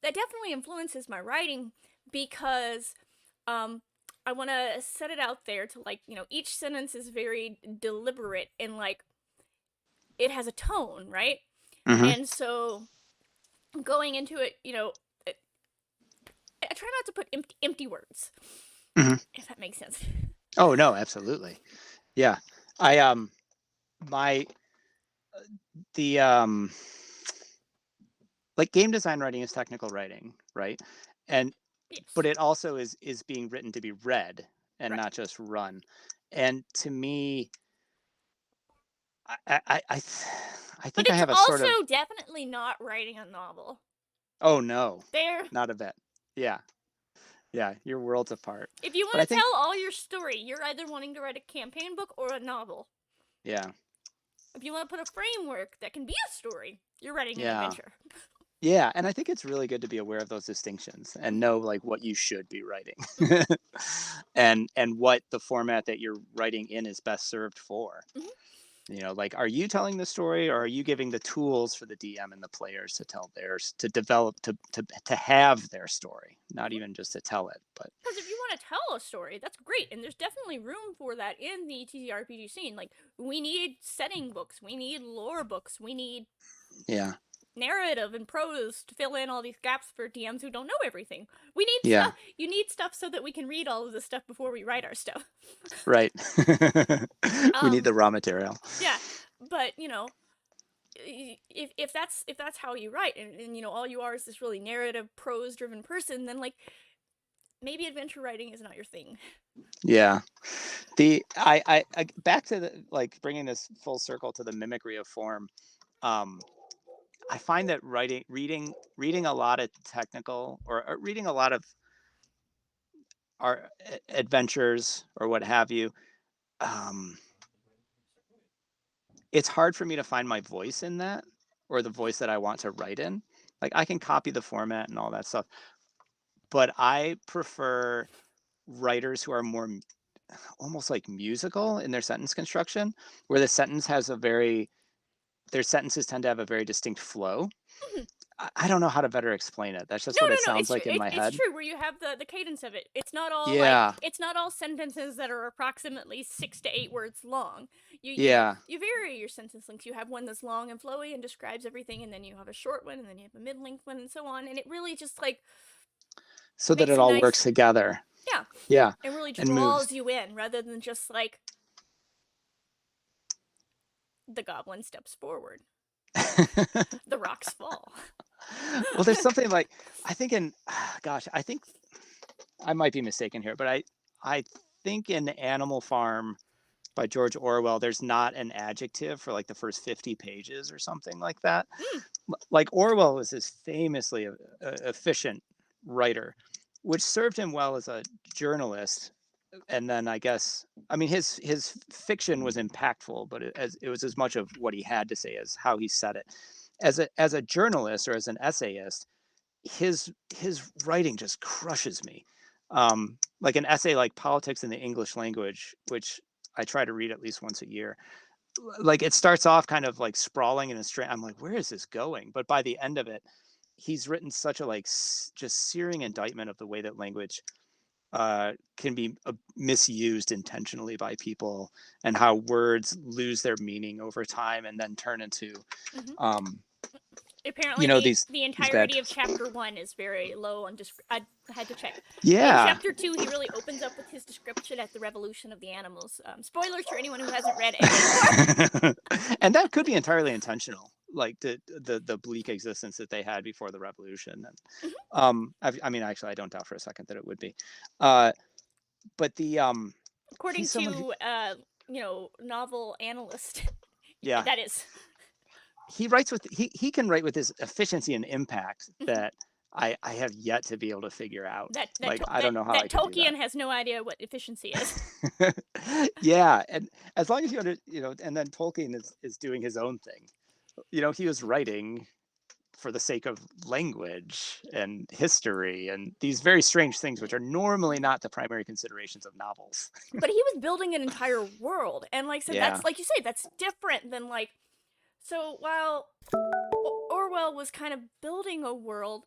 that definitely influences my writing because um I want to set it out there to like, each sentence is very deliberate and like it has a tone, right? Hmm. And so going into it, I try not to put empty words, Hmm. if that makes sense. Oh no, absolutely. Yeah. I my the like game design writing is technical writing, right? And but Yes. it also is being written to be read and Right. not just run. And to me, I But think I it's have a sort also of, definitely not writing a novel. oh no, There. not a bit. Yeah, yeah, you're worlds apart. If you But I want to think, tell all your story, you're either wanting to write a campaign book or a novel. yeah, If you want to put a framework that can be a story, you're writing an yeah, adventure. yeah, and I think it's really good to be aware of those distinctions and know like what you should be writing, Mm-hmm. and what the format that you're writing in is best served for. Mm-hmm. You know, like, are you telling the story, or are you giving the tools for the DM and the players to tell theirs, to develop, to have their story, not Mm-hmm. even just to tell it, but Because if you want to tell a story, that's great, and there's definitely room for that in the TTRPG scene. Like, we need setting books, we need lore books, we need yeah, narrative and prose to fill in all these gaps for DMs who don't know everything. We need yeah, stuff. You need stuff so that we can read all of this stuff before we write our stuff. right. We need um, the raw material. yeah, but if that's how you write, and all you are is this really narrative prose driven person, then like maybe adventure writing is not your thing. Yeah. I back to the, like, bringing this full circle to the mimicry of form. Um, I find that reading a lot of technical, or reading a lot of our adventures or what have you, um, it's hard for me to find my voice in that, or the voice that I want to write in. Like, I can copy the format and all that stuff, but I prefer writers who are more almost like musical in their sentence construction, where the sentence has a very their sentences tend to have a very distinct flow. Mhm. I don't know how to better explain it. That's No, just what it no, no. sounds It's true. like in my It's head. true. Where you have the cadence of it. It's not all like Yeah. it's not all sentences that are approximately 6 to 8 words long. Yeah. You vary your sentence lengths. You have one that's long and flowy and describes everything, and then you have a short one, and then you have a mid-length one, and so on. And it really just like So that makes it a all works nice, together. yeah, Yeah. it really And moves. draws you in rather than just like the goblin steps forward, the rocks fall. Well, there's something like I think in gosh, I think I might be mistaken here, but I think in Animal Farm by George Orwell, there's not an adjective for like the first 50 pages or something like that. Mm, Like Orwell was this famously efficient writer, which served him well as a journalist. And then I guess I mean his fiction was impactful, but it was as much of what he had to say as how he said it. As a journalist or as an essayist, his writing just crushes me. Like an essay like Politics in the English Language, which I try to read at least once a year. Like it starts off kind of like sprawling in a straight. I'm like, where is this going? But by the end of it, he's written such a like just searing indictment of the way that language can be misused intentionally by people, and how words lose their meaning over time and then turn into mhm. um, Apparently the these bad. entirety of chapter 1 is very low on I had to check. In Yeah. chapter 2 he really opens up with his description at the revolution of the animals. Spoilers for anyone who hasn't read any more. And that could be entirely intentional, like the bleak existence that they had before the revolution. And I mean, actually, I don't doubt for a second that it would be. Uh, but According he's someone who, to novel analyst. yeah, That is. he can write with this efficiency and impact Mhm. that I have yet to be able to figure out. that that Like to- I that don't know how I that could do that. Tolkien has no idea what efficiency is. Yeah, and as long as and then Tolkien is doing his own thing. He was writing for the sake of language and history and these very strange things, which are normally not the primary considerations of novels. But he was building an entire world, and like I said, Yeah, that's like you say, that's different than like. So while Orwell was kind of building a world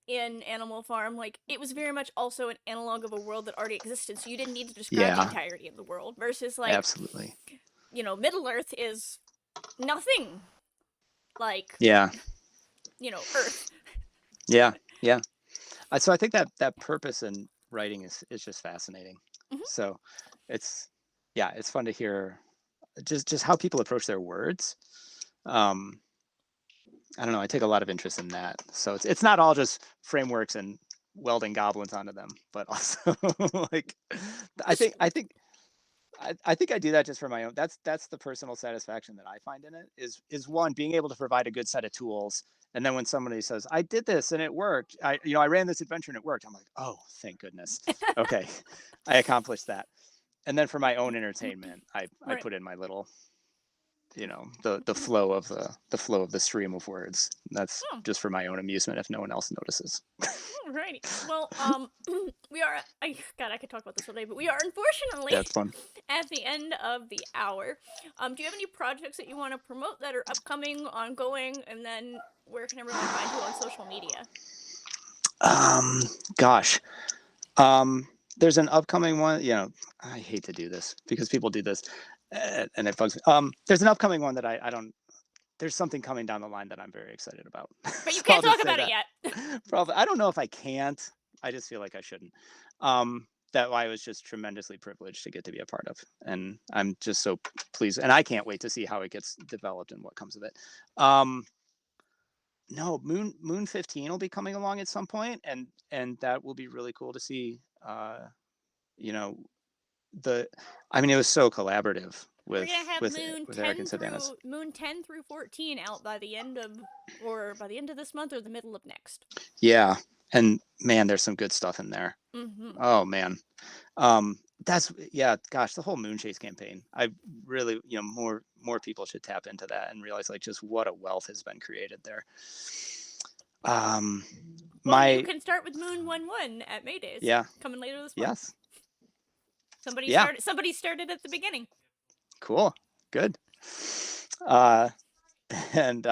in Animal Farm, like it was very much also an analog of a world that already existed, so you didn't need to describe the yeah, entirety of the world. Versus like, absolutely. Middle Earth is nothing like Yeah, Earth. yeah, yeah. So I think that purpose in writing is just fascinating. Mhm. So it's yeah, it's fun to hear just how people approach their words. Um, I don't know. I take a lot of interest in that. So it's not all just frameworks and welding goblins onto them, but also like I think I think I think I do that just for my own. That's the personal satisfaction that I find in it is one being able to provide a good set of tools, and then when somebody says I did this and it worked, I ran this adventure and it worked. I'm like, oh, thank goodness. Okay, I accomplished that. And then for my own entertainment, I Right. put in my little the flow of the stream of words. That's Oh, just for my own amusement if no one else notices. alrighty. Well, we are. God, I could talk about this all day, but we are unfortunately Yeah, it's fun. at the end of the hour. Do you have any projects that you want to promote that are upcoming, ongoing, and then where can everyone find you on social media? um Gosh, there's an upcoming one. I hate to do this because people do this, and it bugs me. There's an upcoming one that I don't. There's something coming down the line that I'm very excited about. But you So I'll can't talk just say about it that. yet. Probably, I don't know if I can't. I just feel like I shouldn't. That I was just tremendously privileged to get to be a part of, and I'm just so pleased. And I can't wait to see how it gets developed and what comes of it. Um, no, Moon 15 will be coming along at some point, and that will be really cool to see. You know, the I mean, it was so collaborative We're gonna have with Eric and Savannah's. Moon 10 through 14 out by the end of this month or the middle of next. Yeah, and man, there's some good stuff in there. Mm-hmm. Oh man, that's yeah. Gosh, the whole Moon Chase campaign. I really, more people should tap into that and realize like just what a wealth has been created there. Um, Well, you my can start with Moon 1-1 at Maydays Yeah, coming later this month. yes. Yeah, Somebody started at the beginning. cool, good. Uh, and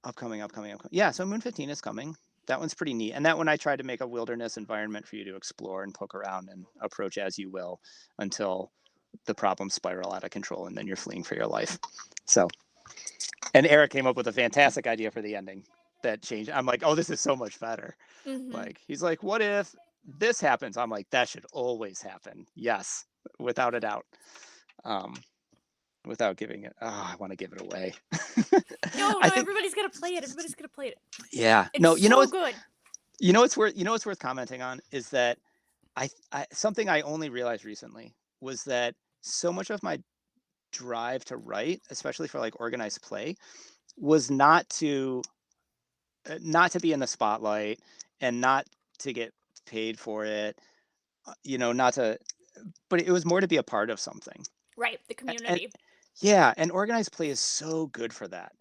upcoming. Yeah, so Moon 15 is coming. That one's pretty neat. And that one I tried to make a wilderness environment for you to explore and poke around and approach as you will until the problems spiral out of control and then you're fleeing for your life. So, and Eric came up with a fantastic idea for the ending that changed. I'm like, oh, this is so much better. Mm-hmm. Like, he's like, what if this happens? I'm like, that should always happen. Yes, without a doubt. Um, without giving it, oh, I want to give it away. No, I no, think, everybody's gotta play it. Everybody's gotta play it. yeah, It's no, so good. you know what's worth commenting on is that I something I only realized recently was that so much of my drive to write, especially for like organized play, was not to be in the spotlight and not to get paid for it, not to, but it was more to be a part of something. Right, the And community. yeah, and organized play is so good for that.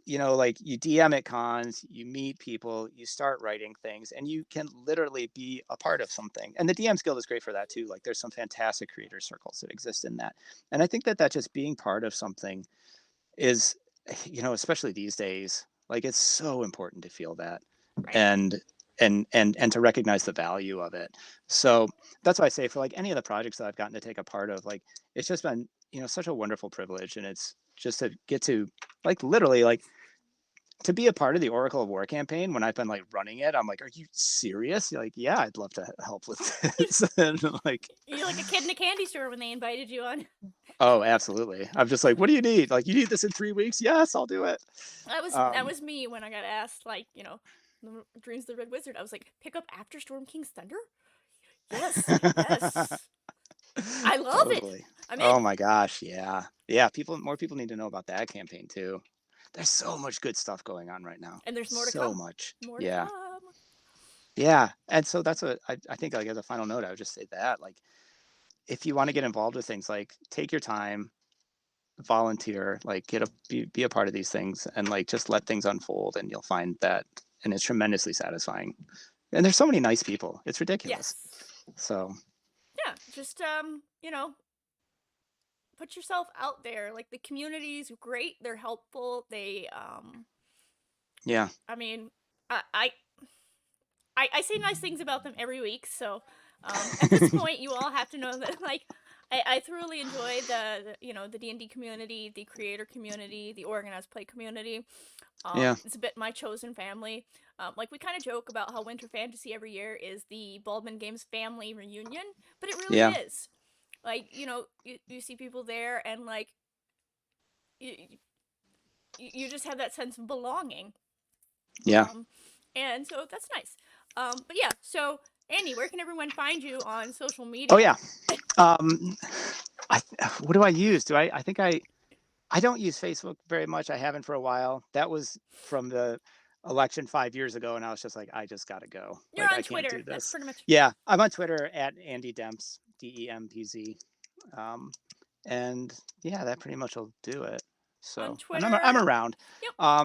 Like you DM at cons, you meet people, you start writing things, and you can literally be a part of something. And the DM's Guild is great for that too. Like there's some fantastic creator circles that exist in that. And I think that just being part of something is, especially these days, like it's so important to feel that Right. and and to recognize the value of it. So that's why I say for like any of the projects that I've gotten to take a part of, like it's just been, such a wonderful privilege. And it's just to get to like literally like to be a part of the Oracle of War campaign when I've been like running it. I'm like, are you serious? You're like, yeah, I'd love to help with this. And like, You're like a kid in a candy store when they invited you on. oh, absolutely. I'm just like, what do you need? Like, you need this in 3 weeks? Yes, I'll do it. That Um, was me when I got asked, like, Dreams of the Red Wizard. I was like, pick up after Storm King's Thunder? Yes, yes. I love it. totally. I'm Oh in. my gosh. Yeah. Yeah. More people need to know about that campaign too. There's so much good stuff going on right now. And there's more to So come. much. More to Yeah. come. Yeah. And so that's what I think like as a final note, I would just say that like, if you want to get involved with things, like take your time, volunteer, like be a part of these things and like just let things unfold and you'll find that, and it's tremendously satisfying. And there's so many nice people. It's ridiculous. Yes. So Yeah, just, put yourself out there. Like, the community's great. They're helpful. yeah. I mean, I, I, I say nice things about them every week, so at this point, you all have to know that like I thoroughly enjoy the D&D community, the creator community, the organized play community. Yeah. It's a bit my chosen family. Like we kind of joke about how Winter Fantasy every year is the Baldwin Games family reunion, but it really Yeah. is. Like you see people there, and like you, you just have that sense of belonging. Yeah. Um, and so that's nice. But yeah, so Andy, where can everyone find you on social Oh media? yeah. Um I what do I use? I think I don't use Facebook very much. I haven't for a while. That was from the election 5 years ago, and I was just like, I just gotta go. You're Like on I can't do Twitter. That's this. pretty much Yeah, I'm on Twitter at Andy Dempz, DEMPZ. Um, and yeah, that pretty much will do it. on So, and I'm Twitter. around. Yep, I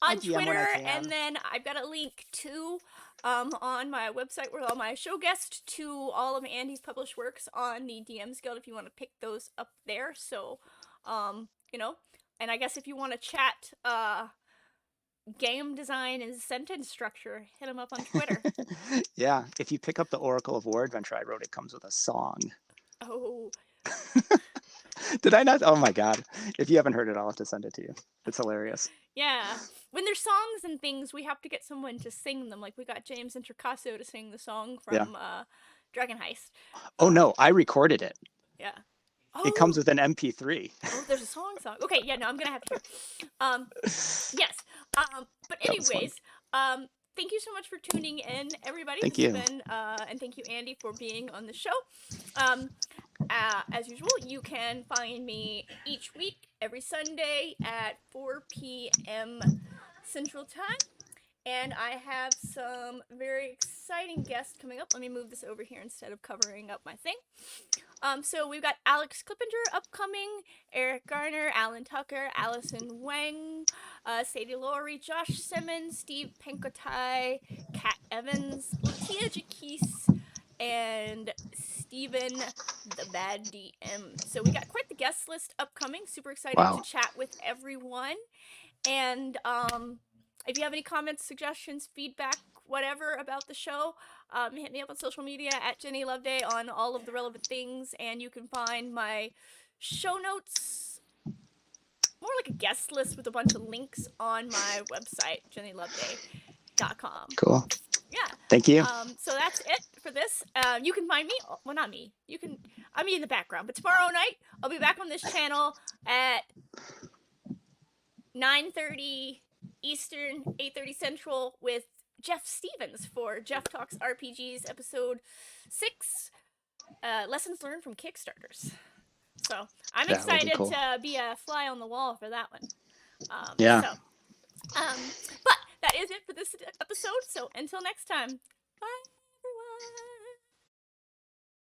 on DM when I Twitter, can. and then I've got a link to on my website with all my show guests to all of Andy's published works on the DM's Guild if you want to pick those up there. So, um, you know, and I guess if you want to chat game design and sentence structure, hit him up on Twitter. Yeah, if you pick up the Oracle of War adventure I wrote, it comes with a song. Oh, Did I not? Oh my god! If you haven't heard it, I'll have to send it to you. It's hilarious. yeah. When there's songs and things, we have to get someone to sing them. Like we got James Introcaso to sing the song Yeah. from Dragon Heist. Oh Um, no, I recorded it. yeah. It comes Oh, with an MP3. oh, there's a song. Okay, yeah, no, I'm gonna have to hear. Um, yes. But That was fun. anyways, thank you so much for tuning in, everybody. Thank This has you. been and thank you, Andy, for being on the show. Um, as usual, you can find me each week, every Sunday at 4 p.m. Central Time. And I have some very exciting guests coming up. Let me move this over here instead of covering up my thing. So we've got Alex Clippinger upcoming, Eric Garner, Alan Tucker, Allison Wang, Sadie Laurie, Josh Simmons, Steve Pankotai, Kat Evans, Latia Jaquise, and Steven the Bad DM. So we got quite the guest list upcoming. Super excited to Wow. chat with everyone. And if you have any comments, suggestions, feedback, whatever about the show, hit me up on social media at Jenny Loveday on all of the relevant things. And you can find my show notes, more like a guest list with a bunch of links on my website, jennyloveday.com. Cool. Yeah. Thank you. So that's it for this. You can find me. Well, not me. I'm me in the background. But tomorrow night, I'll be back on this channel at 9:30 Eastern, 8:30 Central with Jeff Stevens for Jeff Talks RPGs episode 6, lessons learned from Kickstarters. So I'm That will be excited cool. to be a fly on the wall for that one. Yeah. But that is it for this episode. So until next time, bye everyone.